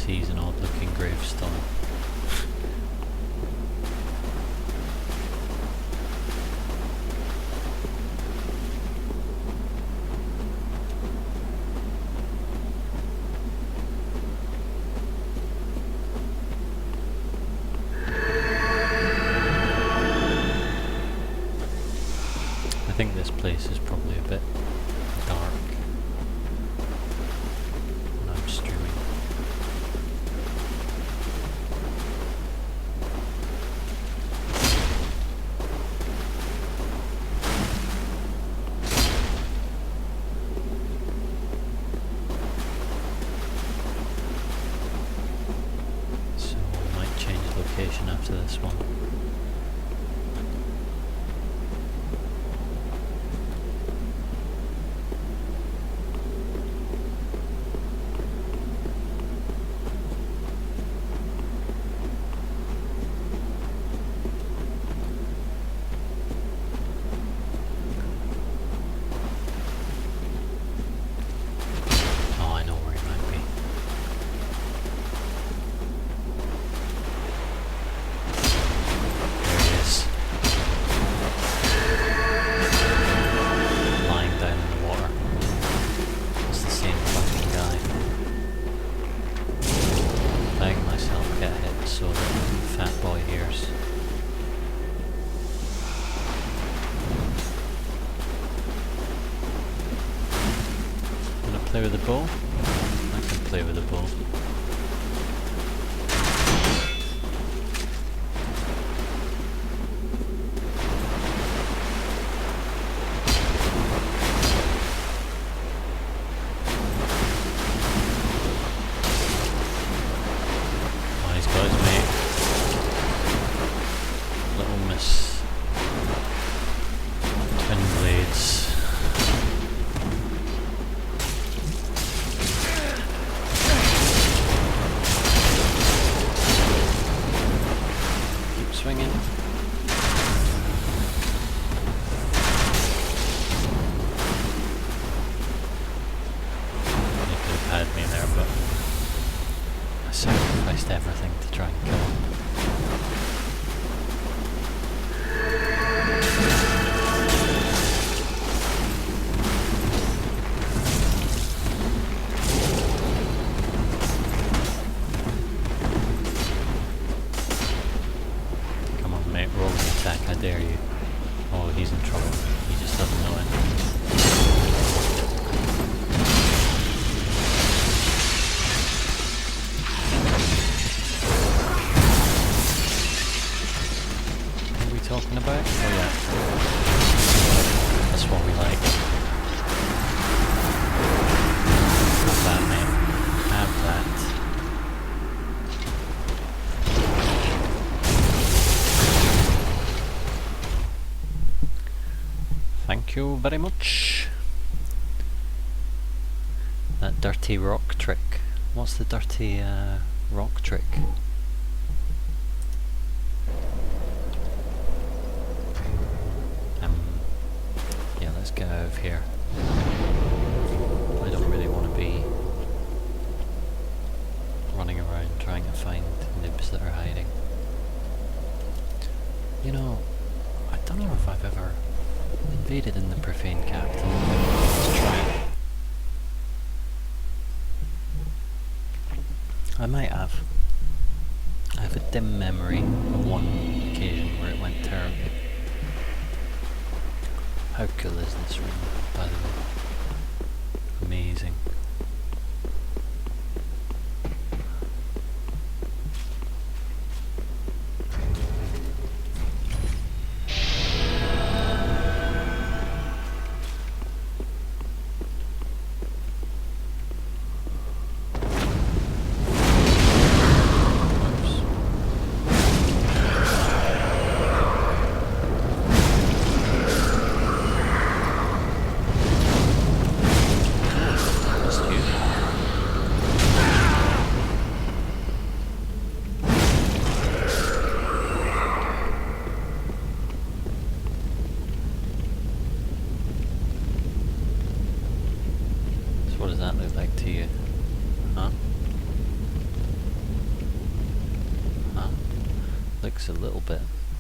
sees an odd looking gravestone. I think this place is probably a bit dark when I'm streaming. So I might change location after this one. Oh, I know where he might be. There he is. Lying down in the water. It's the same fucking guy. Letting myself get hit so that Fat Boy hears. Wanna play with the bow? I can play with the bow. Oh, he's got his mate. Little Miss Twin Blades. Keep swinging. He could have had me there, but I sacrificed everything to try and kill him. Come on, mate, roll the attack, I dare you. Oh, he's in trouble. He just doesn't know it. What are we talking about? Oh yeah. That's what we like. Have that, mate. Have that. Thank you very much. That dirty rock trick. What's the dirty rock trick? Yeah, let's get out of here. I don't really want to be running around trying to find nibs that are hiding. You know, I don't know if I've ever invaded in the Profane Capital. Let's try it. I might have. I have a dim memory of one occasion where it went terribly. How cool is this room, by the way? Amazing. What does that look like to you? Huh? looks a little bit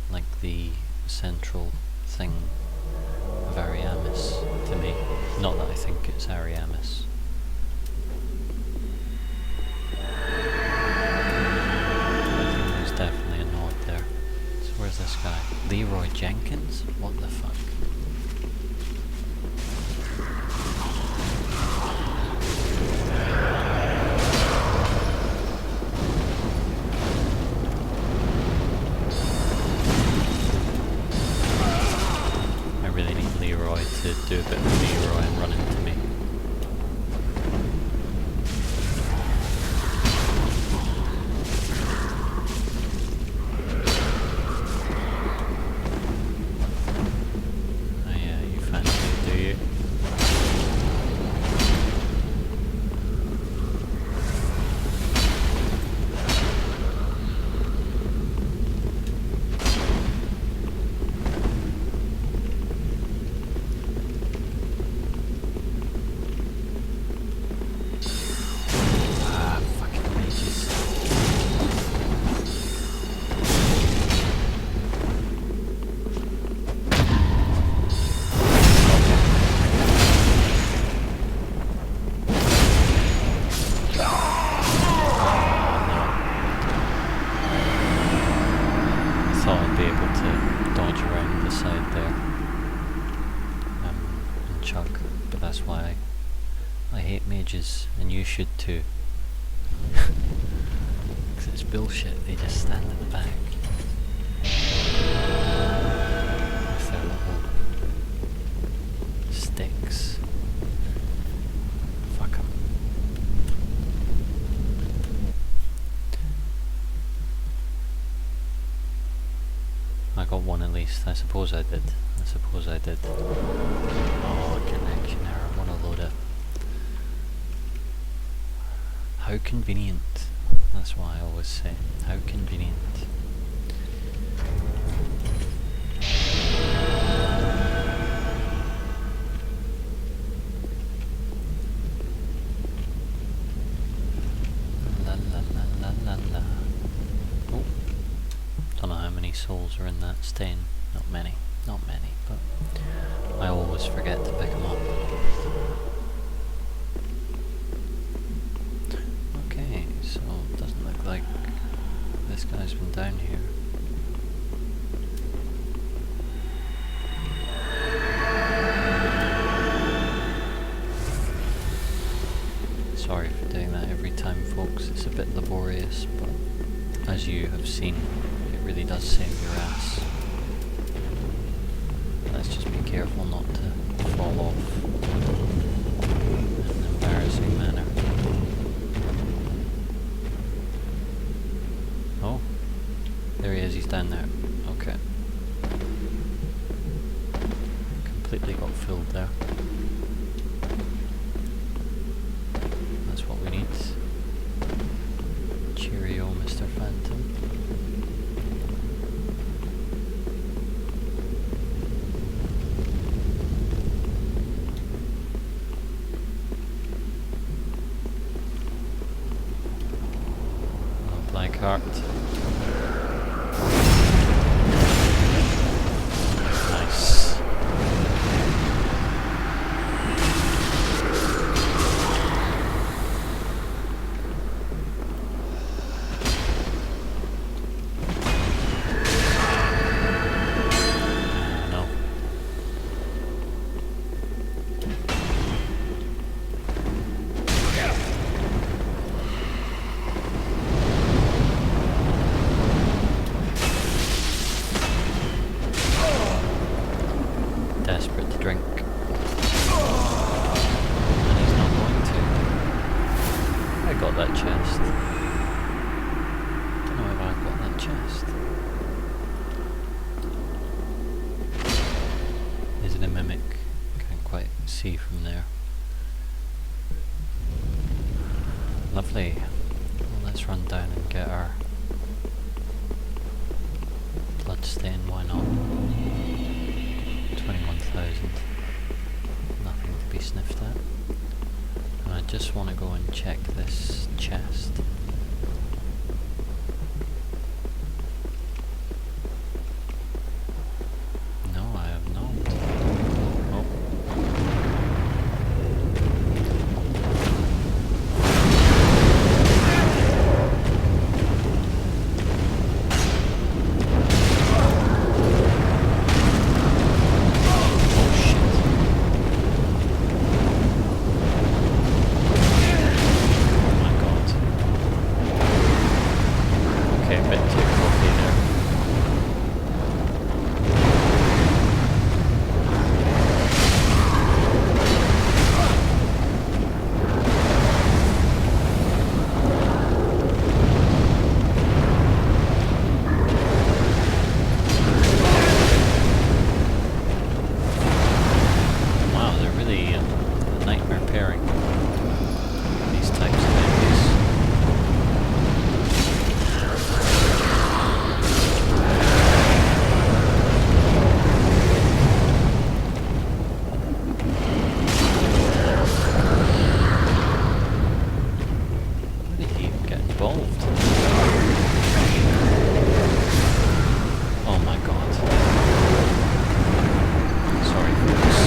like the central thing of Ariamis to me. Not that I think it's Ariamis. I think there's definitely a nod there. So where's this guy? Leroy Jenkins? What the fuck? To do a bit of Leroy and run into me. Oh yeah, you fancy it, do you? And you should too. Because it's bullshit, they just stand at the back with their little sticks. Fuck 'em. I got one at least, I suppose I did. Oh, connection error, what a load of... How convenient. That's what I always say. How convenient. La la la la la la. Oh. Don't know how many souls are in that stain. Not many, but I always forget to pick them up. So it doesn't look like this guy's been down here. Sorry for doing that every time, folks. It's a bit laborious, but as you have seen, it really does save your ass. Let's just be careful not to fall off in an embarrassing manner. Oh, there he is, he's down there. Okay. Completely got filled there. That's what we need. Cheerio, Mr. Phantom. Blackheart. Nice. No. Desperate to drink. And he's not going to. I got that chest. Don't know if I got that chest. Is it a mimic? Can't quite see from there. Lovely. Well, let's run down and get our bloodstain, why not? 21,000. Nothing to be sniffed at. And I just want to go and check this chest. involved. Oh my god. Sorry folks.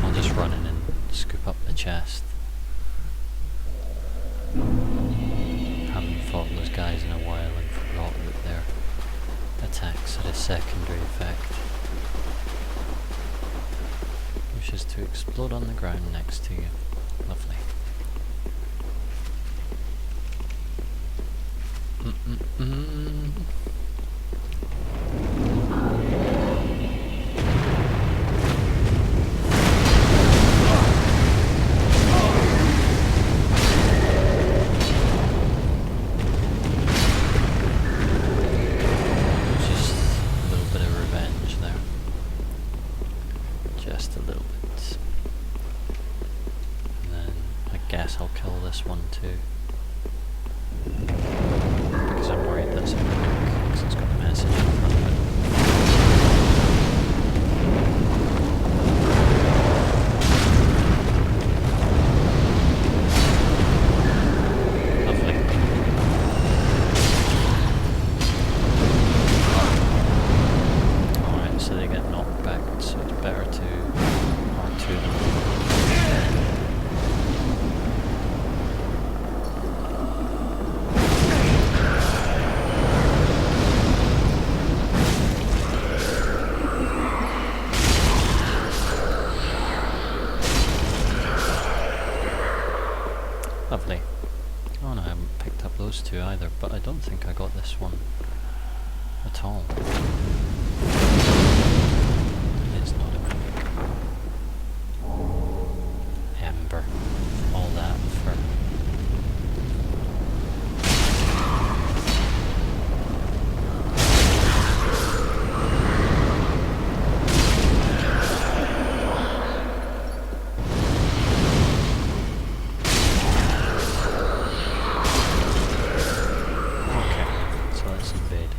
I'll just run in and scoop up the chest. Haven't fought those guys in a while and forgot that their attacks had a secondary effect. Which is to explode on the ground next to you. Lovely. Just a little bit of revenge there. Just a little bit. And then I guess I'll kill this one too. Because I'm worried that's a mimic, because it's got a message in front of it. Lovely. Alright, so they get knocked back, so it's better to R2 them. Lovely. Oh no, I haven't picked up those two either, but I don't think I got this one at all. It's not a mimic. Ember. All that for... Okay, so let's invade.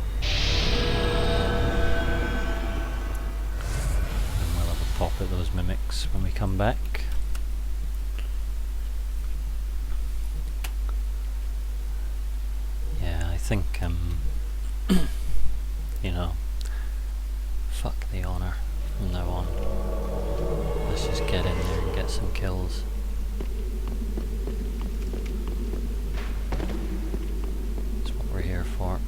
And we'll have a pop at those mimics when we come back. Yeah, I think, you know, fuck the honor from now on. Let's just get in there and get some kills. That's what we're here for.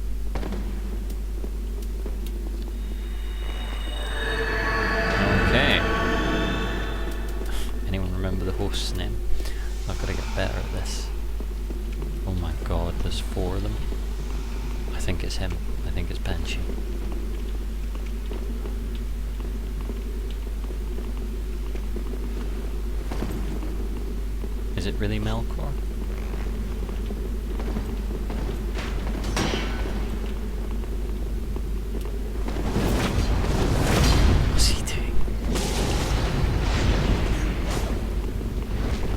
Okay. Anyone remember the host's name? I've got to get better at this. Oh my god, there's 4 of them. I think it's him. I think it's Banshee. Is it really Melkor? What's he doing?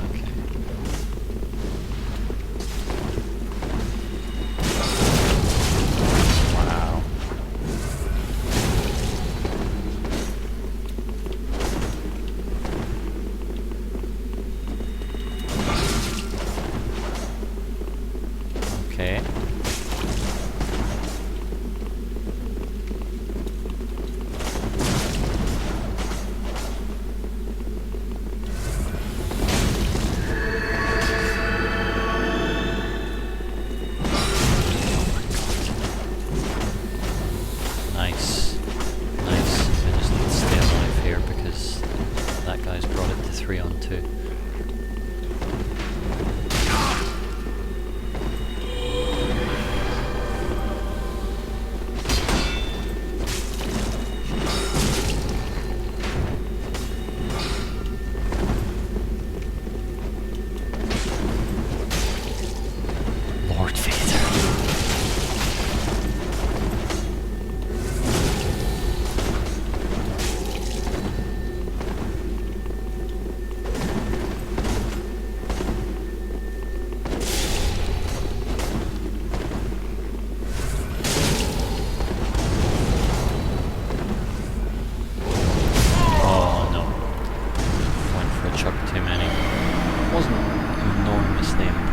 Okay. Wow.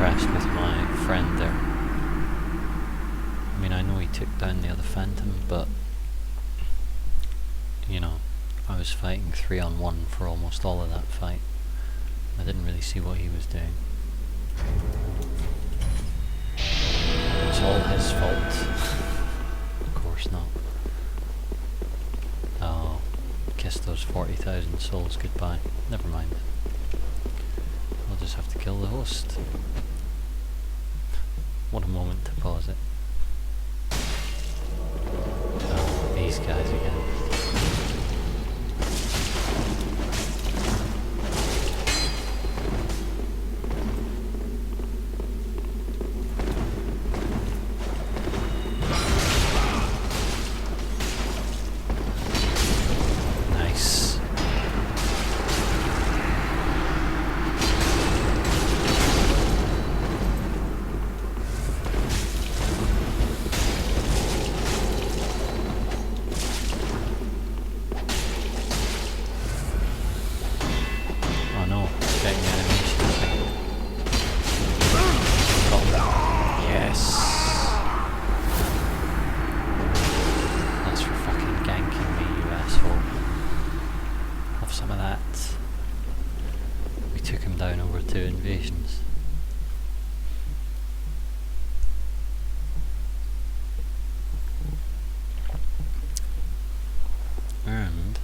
impressed with my friend there. I mean, I know he took down the other Phantom, but you know, I was fighting 3-on-1 for almost all of that fight. I didn't really see what he was doing. It's all his fault. Of course not. Oh, kiss those 40,000 souls goodbye. Never mind. I'll just have to kill the host. What a moment to pause it. Oh, these guys again. Nice. Oh no, it's getting the animation thing. Oh, yes. That's for fucking ganking me, you asshole. Have some of that. We took him down over 2 invasions. And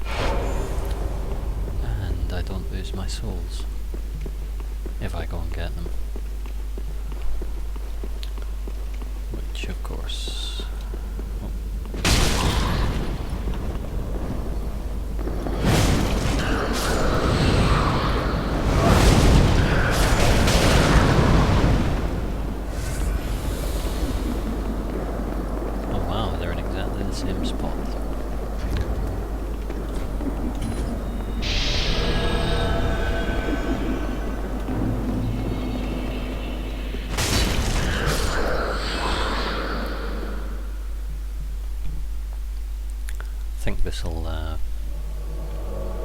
I don't lose my souls if I go and get them. Which of course... Oh wow, they're in exactly the same spot. I think this'll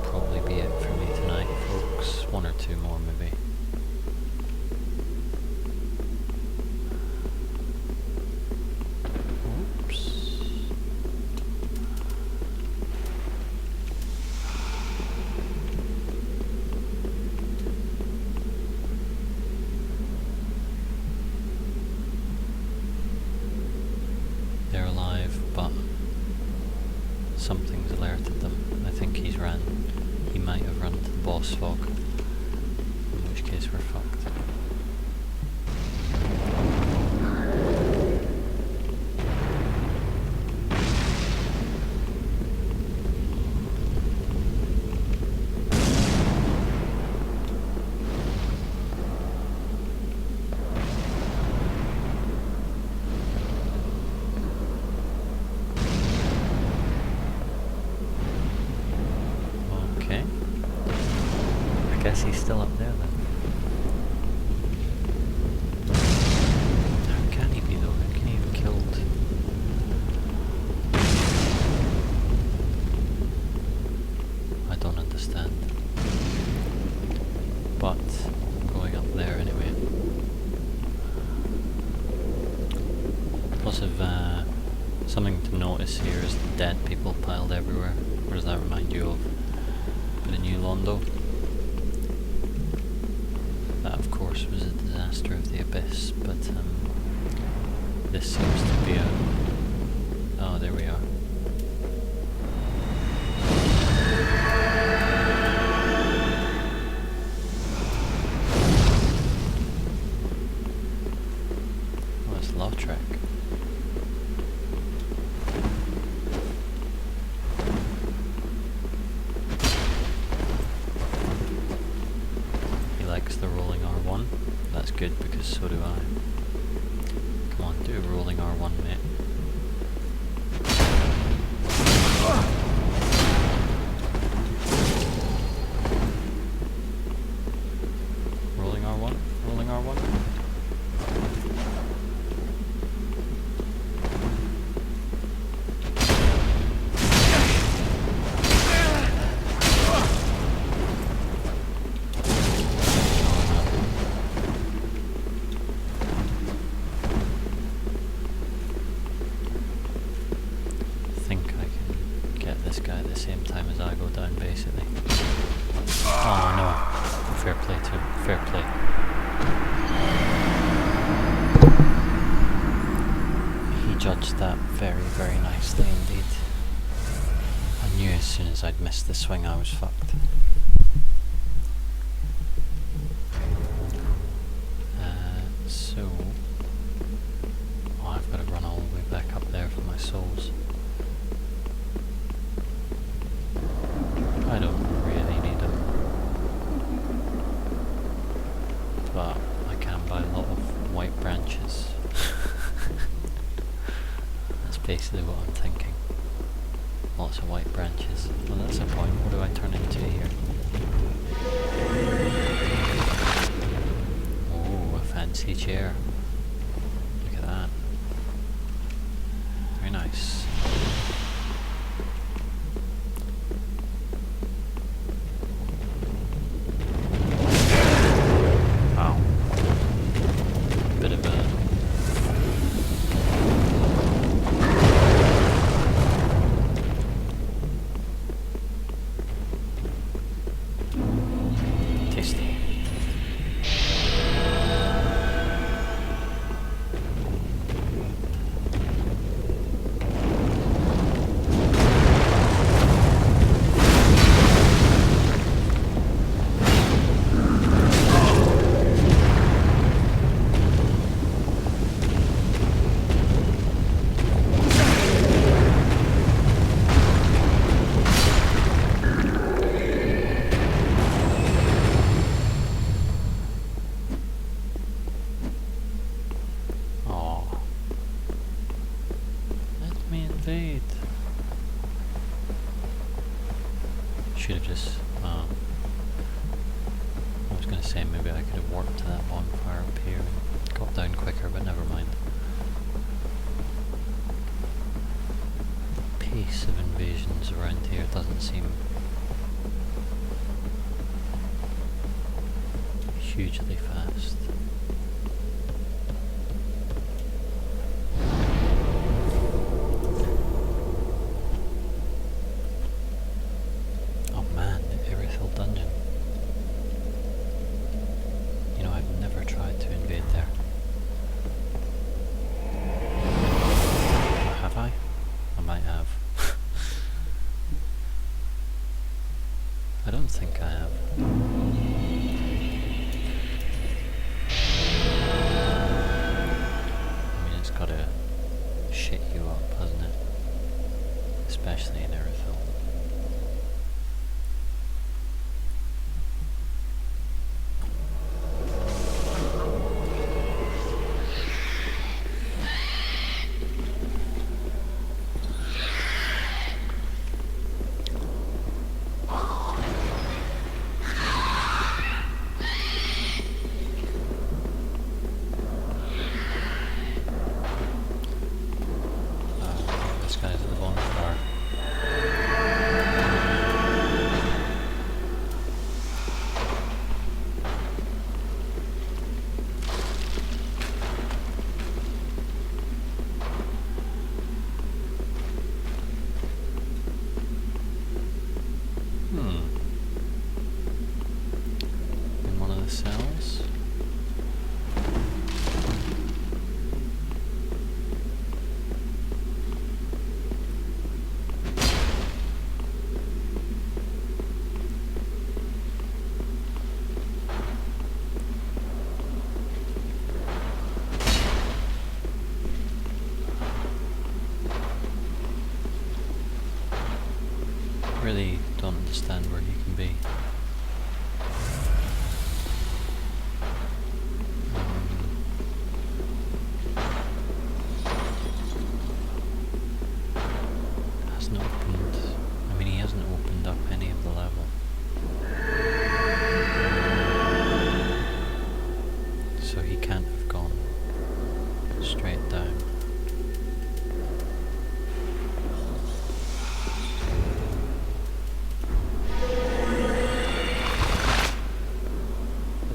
probably be it for me tonight, folks. 1 or 2 more maybe. Oops. They're alive, but something's alerted them. I think he might have run to the boss fog, in which case we're fucked. Okay. I guess he's still up there then. How can he be though? How can he have killed? I don't understand. But I'm going up there anyway. Plus something to notice here is the dead people piled everywhere. What does that remind you of? The new Londo. That of course was a disaster of the abyss, but this seems to be a... Oh, there we are. Oh, it's Lautrec. The rolling R1. That's good because so do I. Come on, do a rolling R1, mate. Rolling R1, rolling R1. Fair play. He judged that very, very nicely indeed. I knew as soon as I'd missed the swing I was fucked. So... Oh, I've got to run all the way back up there for my souls. I don't really need them. But I can buy a lot of white branches. That's basically what I'm thinking. Lots of white branches. Well, that's the point. What do I turn into here? Oh, a fancy chair. Look at that. Very nice. Wow. Bit of a... tasty. Oh. Let me invade. Should have just... I was going to say maybe I could have warped to that bonfire up here and got down quicker, but never mind. The pace of invasions around here doesn't seem hugely fast. Oh man, the Irithyll dungeon. You know, I've never tried to invade there. Have I? I might have. I don't think I have. I mean, it's gotta shit you up, hasn't it? Especially in Irithyll. This guy's at the bonfire. In one of the cells? Really don't understand where he can be. Hasn't opened. I mean, he hasn't opened up any of the level. So he can't have gone straight down.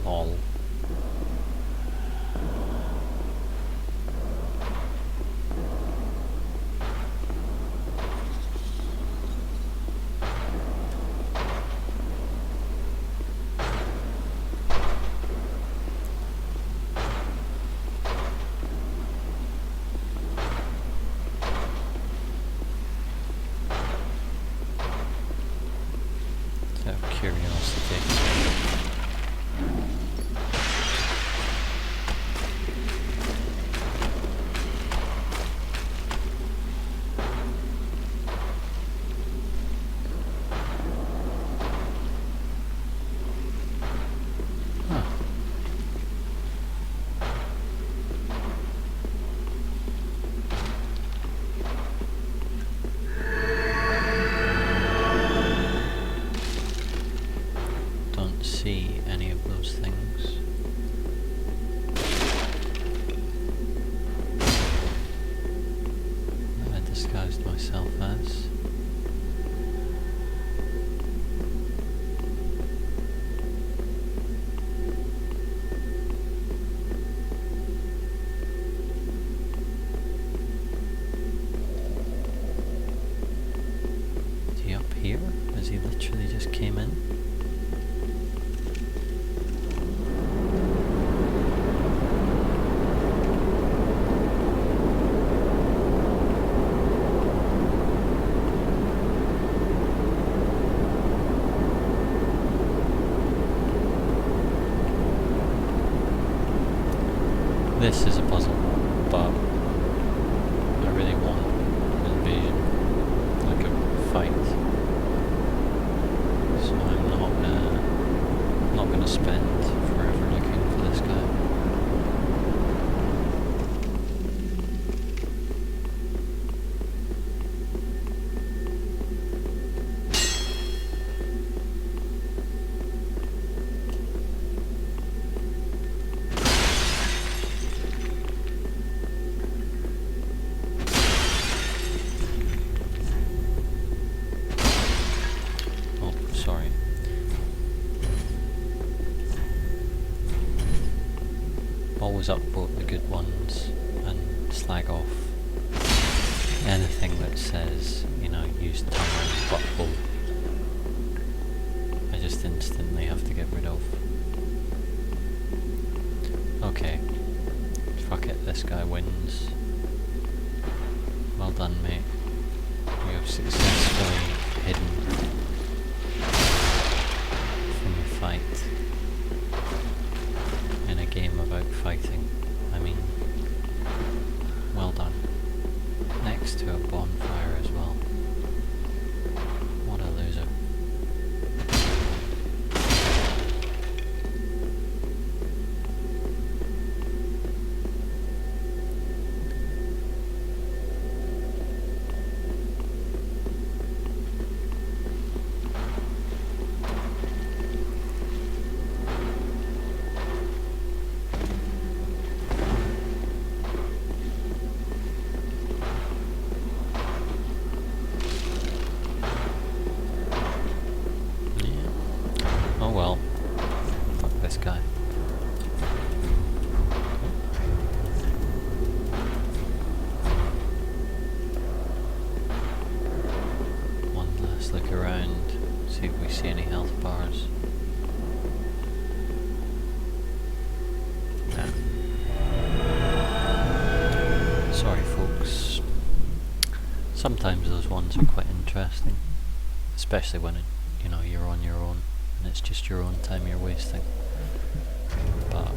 Lol. introduced myself as. Is he up here? As he literally just came in? This is a puzzle, but I really want an invasion, like a fight. So I'm not gonna spend forever looking for this guy. Sorry. Always upvote the good ones and slag off anything that says, you know, use tongue and butthole. I just instantly have to get rid of. Okay. Fuck it, this guy wins. Well done, mate. You have successfully hidden from a fight in a game about fighting. I mean, well done. Next to a bonfire as well. What a loser. Oh well. Fuck this guy. One last look around, see if we see any health bars. Nah. Sorry folks. Sometimes those ones are quite interesting. Especially when you know, you're on your own. And it's just your own time you're wasting. But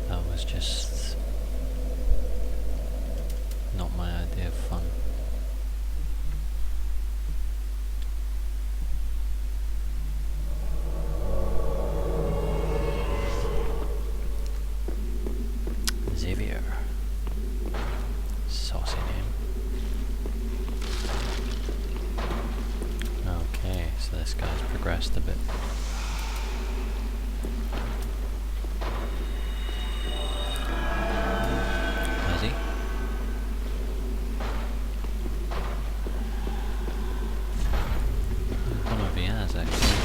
that was just not my idea of fun. Xavier. Saucy name. Okay, so this guy's progressed a bit. Has he? I don't know if he has actually.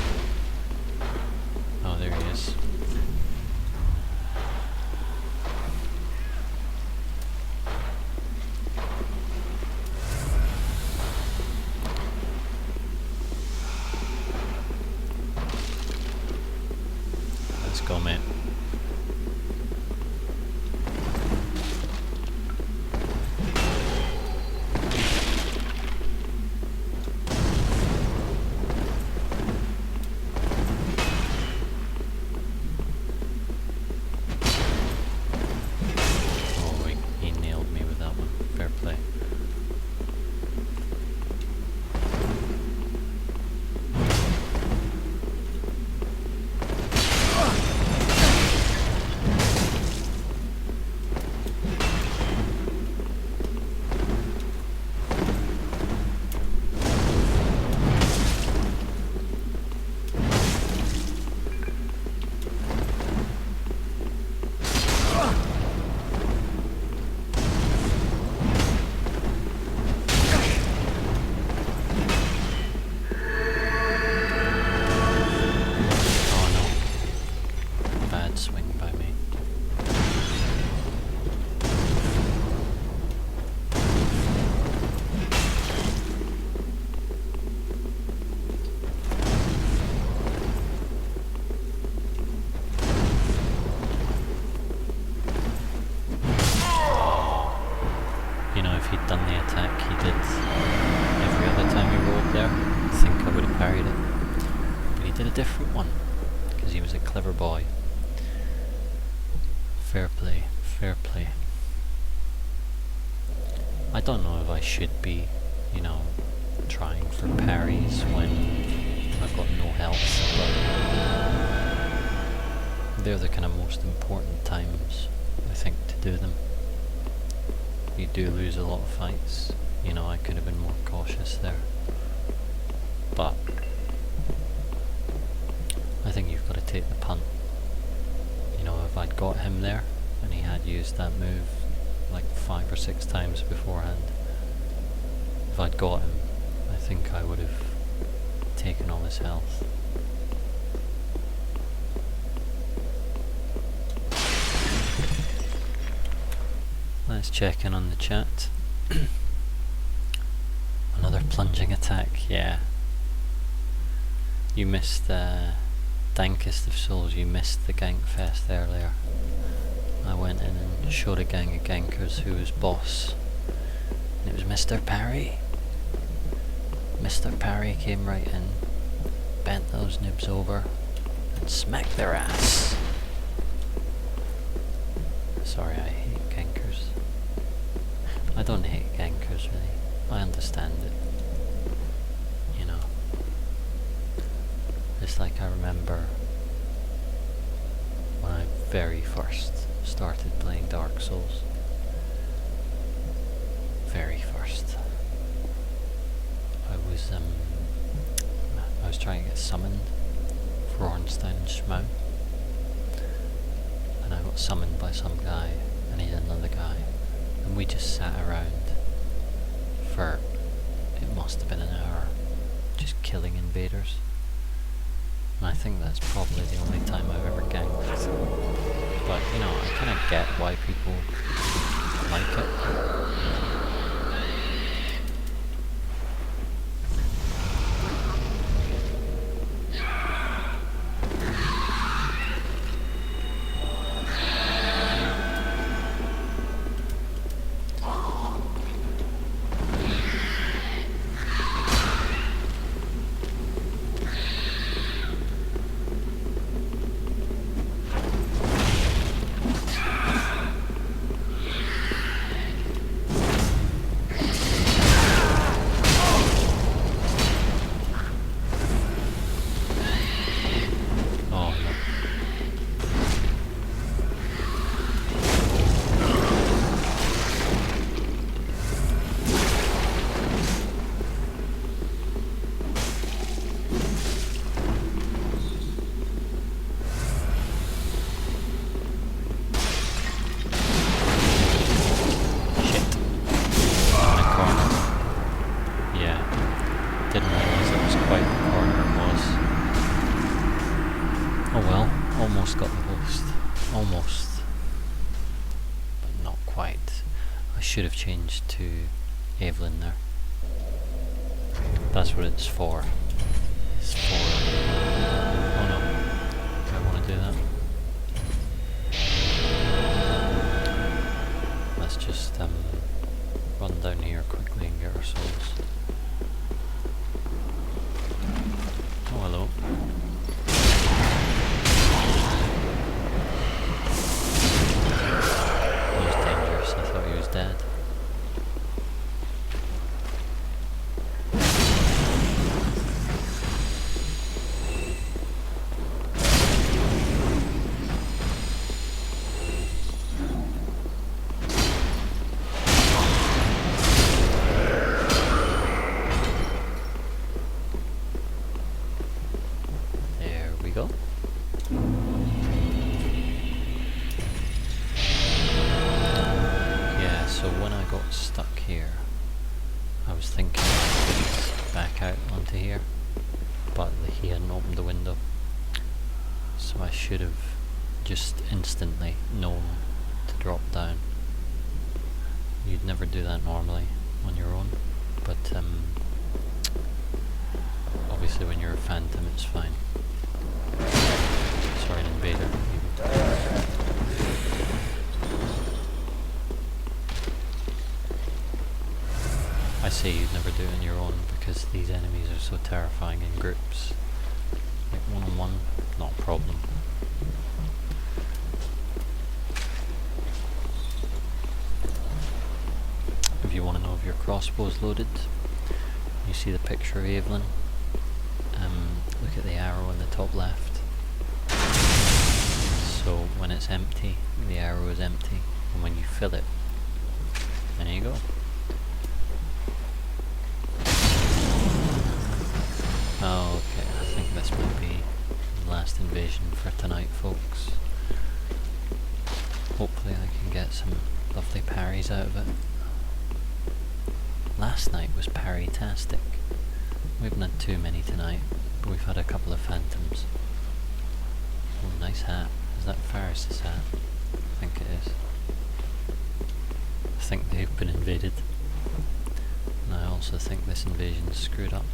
Oh, there he is. Let's go, mate. Oh, he nailed me with that one. Fair play. different one, because he was a clever boy. Fair play, fair play. I don't know if I should be, you know, trying for parries when I've got no health, but they're the kind of most important times, I think, to do them. You do lose a lot of fights, you know, I could have been more cautious there, but I think you've got to take the punt. You know, if I'd got him there and he had used that move like 5 or 6 times beforehand, if I'd got him, I think I would have taken all his health. Let's check in on the chat. Another plunging attack, yeah. You missed Dankest of Souls, you missed the Gank Fest earlier. I went in and showed a gang of gankers who was boss. And it was Mr. Parry. Mr. Parry came right in, bent those noobs over, and smacked their ass. Sorry, I hate gankers. I don't hate gankers really. I understand it. You know. It's like I remember when I very first started playing Dark Souls. Very first. I was trying to get summoned for Ornstein and Shmau, and I got summoned by some guy, and he's another guy, and we just sat around for, it must have been an hour, just killing invaders. And I think that's probably the only time I've ever ganked. But, you know, I kind of get why people like it. Should have changed to Evelyn there. That's what it's for. It's for... Oh no. Do I want to do that? Let's just run down here quickly and get our souls. Oh, hello. He was dangerous. I thought he was dead. Should have just instantly known to drop down. You'd never do that normally on your own, but obviously when you're a phantom it's fine. Sorry, an invader. I say you'd never do it on your own because these enemies are so terrifying in groups. Like one on crossbow's loaded. You see the picture of Evelyn. Look at the arrow in the top left. So when it's empty, the arrow is empty, and when you fill it, there you go. Okay, I think this might be the last invasion for tonight, folks. Hopefully I can get some lovely parries out of it. Last night was parry-tastic. We haven't had too many tonight, but we've had a couple of phantoms. Oh, nice hat. Is that Faris's hat? I think it is. I think they've been invaded. And I also think this invasion's screwed up.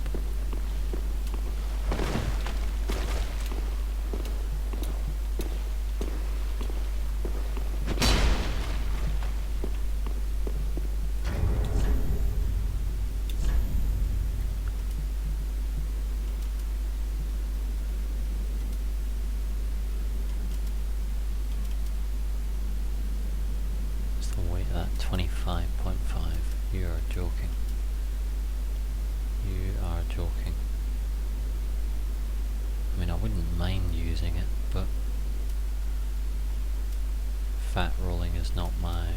That 25.5. You are joking. You are joking. I mean, I wouldn't mind using it, but fat rolling is not my...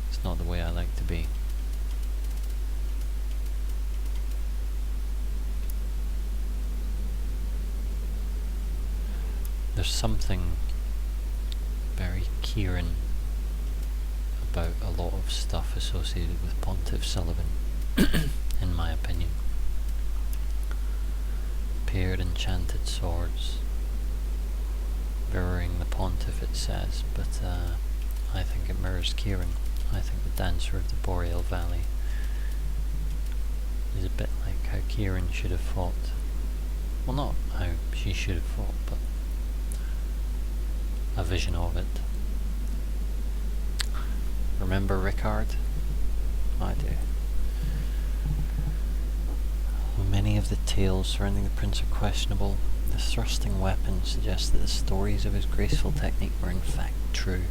it's not the way I like to be. There's something very Kieran about a lot of stuff associated with Pontiff Sullivan, in my opinion. Paired enchanted swords, mirroring the Pontiff, it says, but I think it mirrors Kieran. I think the Dancer of the Boreal Valley is a bit like how Kieran should have fought. Well, not how she should have fought, but a vision of it. Remember Rickard? I do. Many of the tales surrounding the prince are questionable. The thrusting weapon suggests that the stories of his graceful technique were in fact true.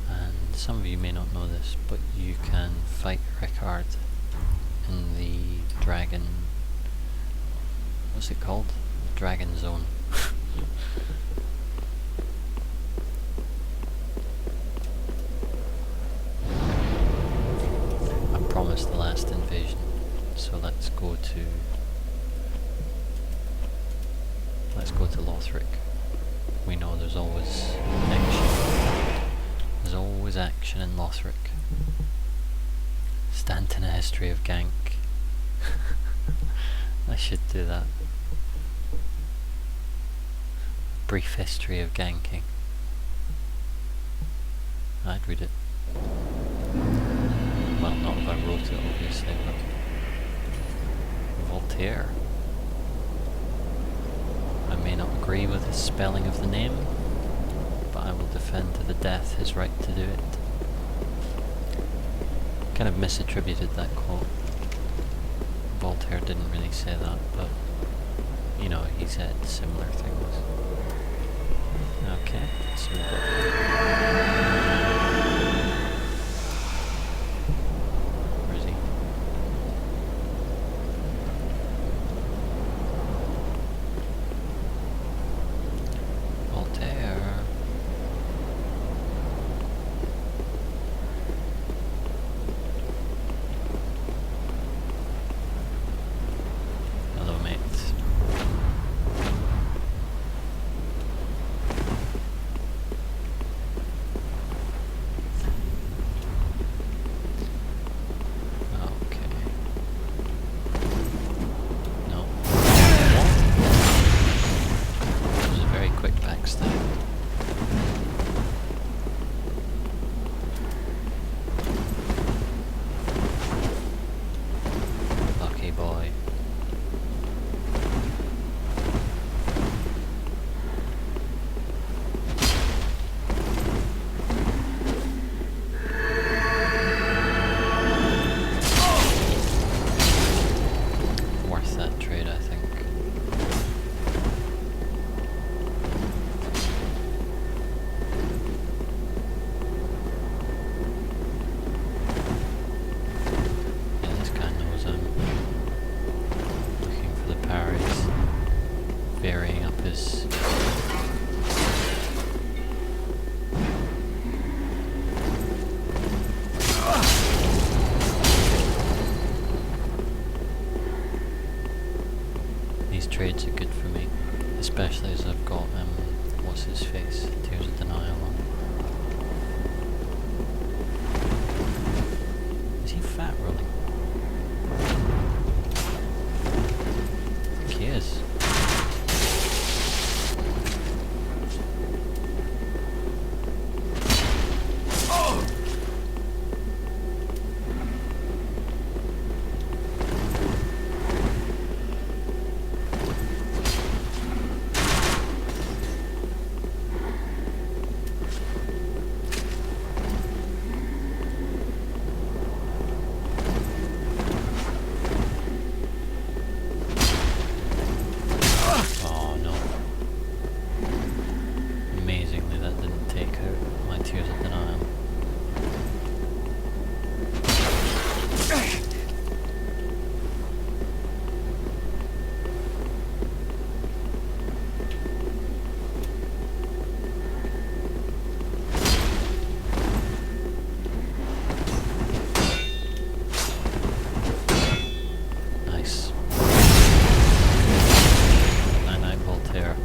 And some of you may not know this, but you can fight Rickard in the dragon... what's it called? Dragon Zone. Promised the last invasion, so let's go to Lothric. We know there's always action. There's always action in Lothric. Stanton, a history of gank. I should do that. Brief history of ganking. I'd read it. Well, not if I wrote it, obviously, but... Voltaire. I may not agree with his spelling of the name, but I will defend to the death his right to do it. Kind of misattributed that quote. Voltaire didn't really say that, but, you know, he said similar things. Okay, so we've got... varying up his... These trades are good for me, especially as I've got, what's his face? Tears of Denial on. Is he fat rolling? I think he is. Oh no. Amazingly, that didn't take out my Tears of Denial. Nice. Night Voltaire.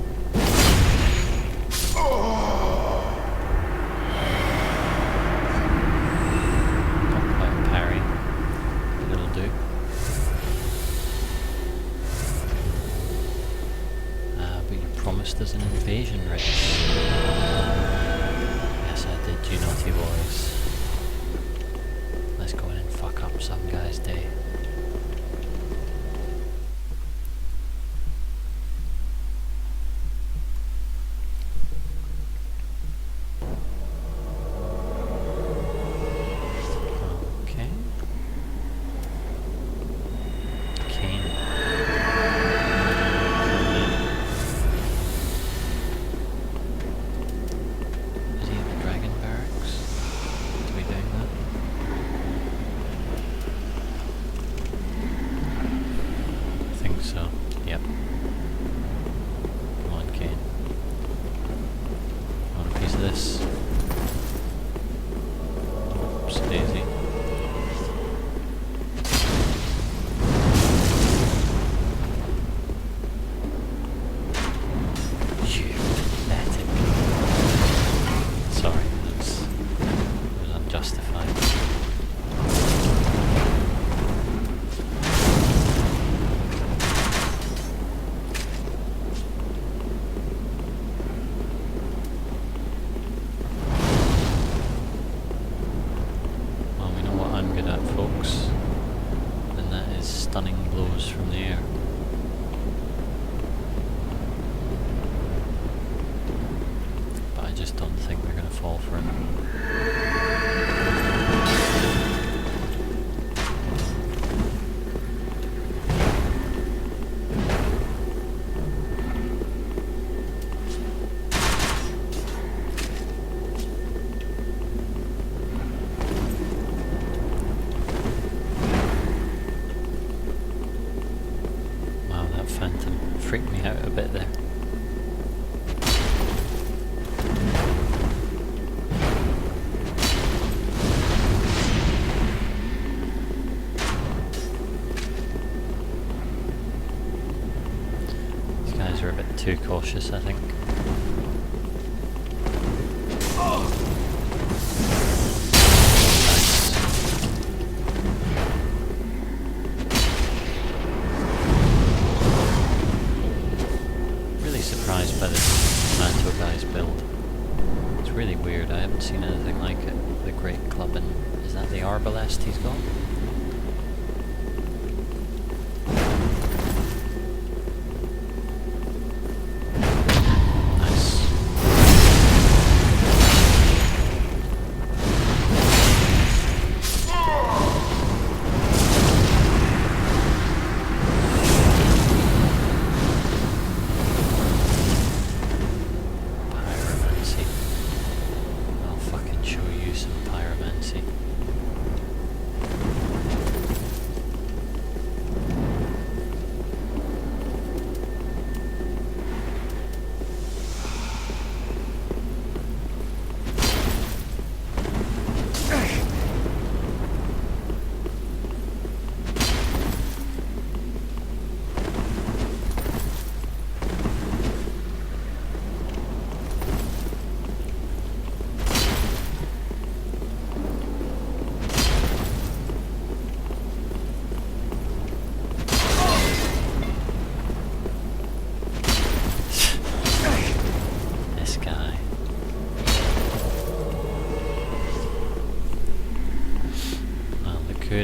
Not quite a parry, but it'll do. But you promised us an invasion, Rich. Yes, I did, you naughty boys. Let's go in and fuck up some guy's day. Okay. Kane. Is he in the Dragon Barracks? Are we doing that? I think so. Yep. Come on, Kane. Want a piece of this? Oops, Daisy. You pathetic. Sorry, it was unjustified. Well, we know what I'm good at, folks, and that is stunning blows from the air. But I just don't think they're going to fall for him. Wow, that phantom freaked me out a bit there. These guys are a bit too cautious, I think. Really surprised by this Manto guy's build. It's really weird, I haven't seen anything like it. The Great Club, and is that the Arbalest he's got? Nice. Pyromancy. I'll fucking show you some pyromancy.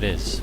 it is.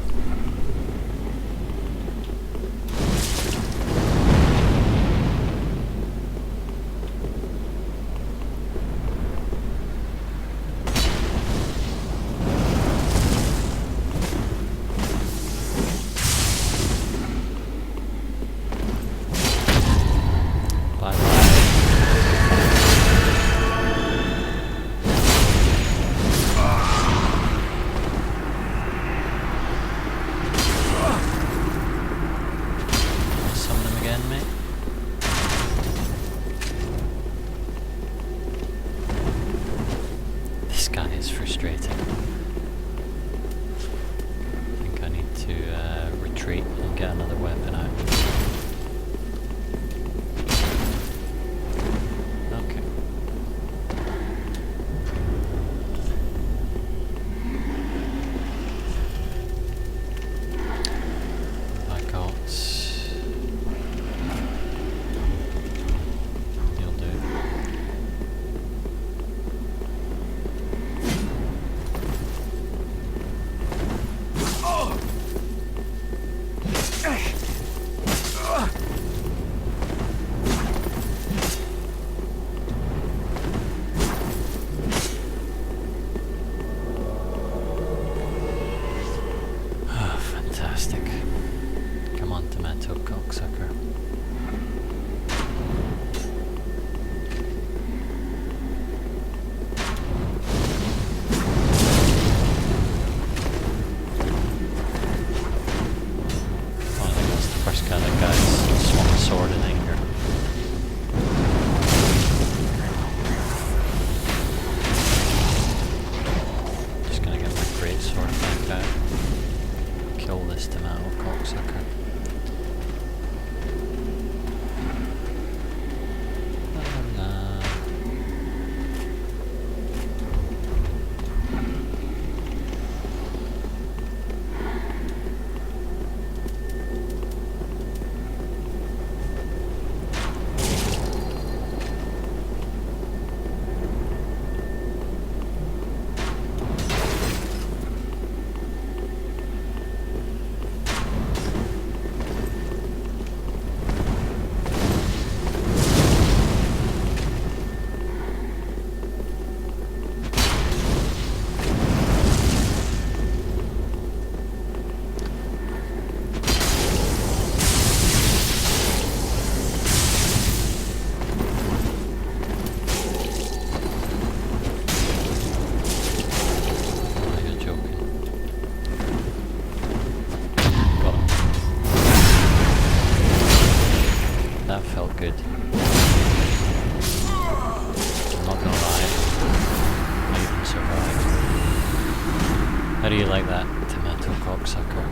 How do you like that, tomato cocksucker?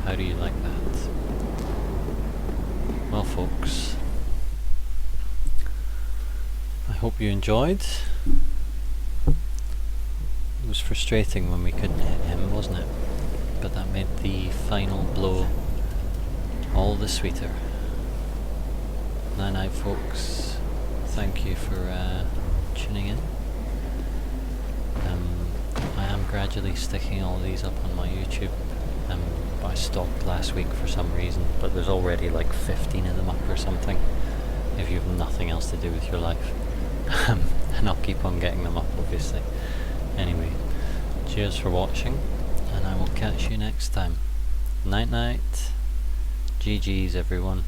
How do you like that? Well, folks, I hope you enjoyed. It was frustrating when we couldn't hit him, wasn't it? But that made the final blow all the sweeter. Night night, folks. Thank you for tuning in. I am gradually sticking all these up on my YouTube. I stopped last week for some reason, but there's already like 15 of them up or something, if you have nothing else to do with your life. And I'll keep on getting them up, obviously. Anyway, cheers for watching, and I will catch you next time. Night night. GG's everyone.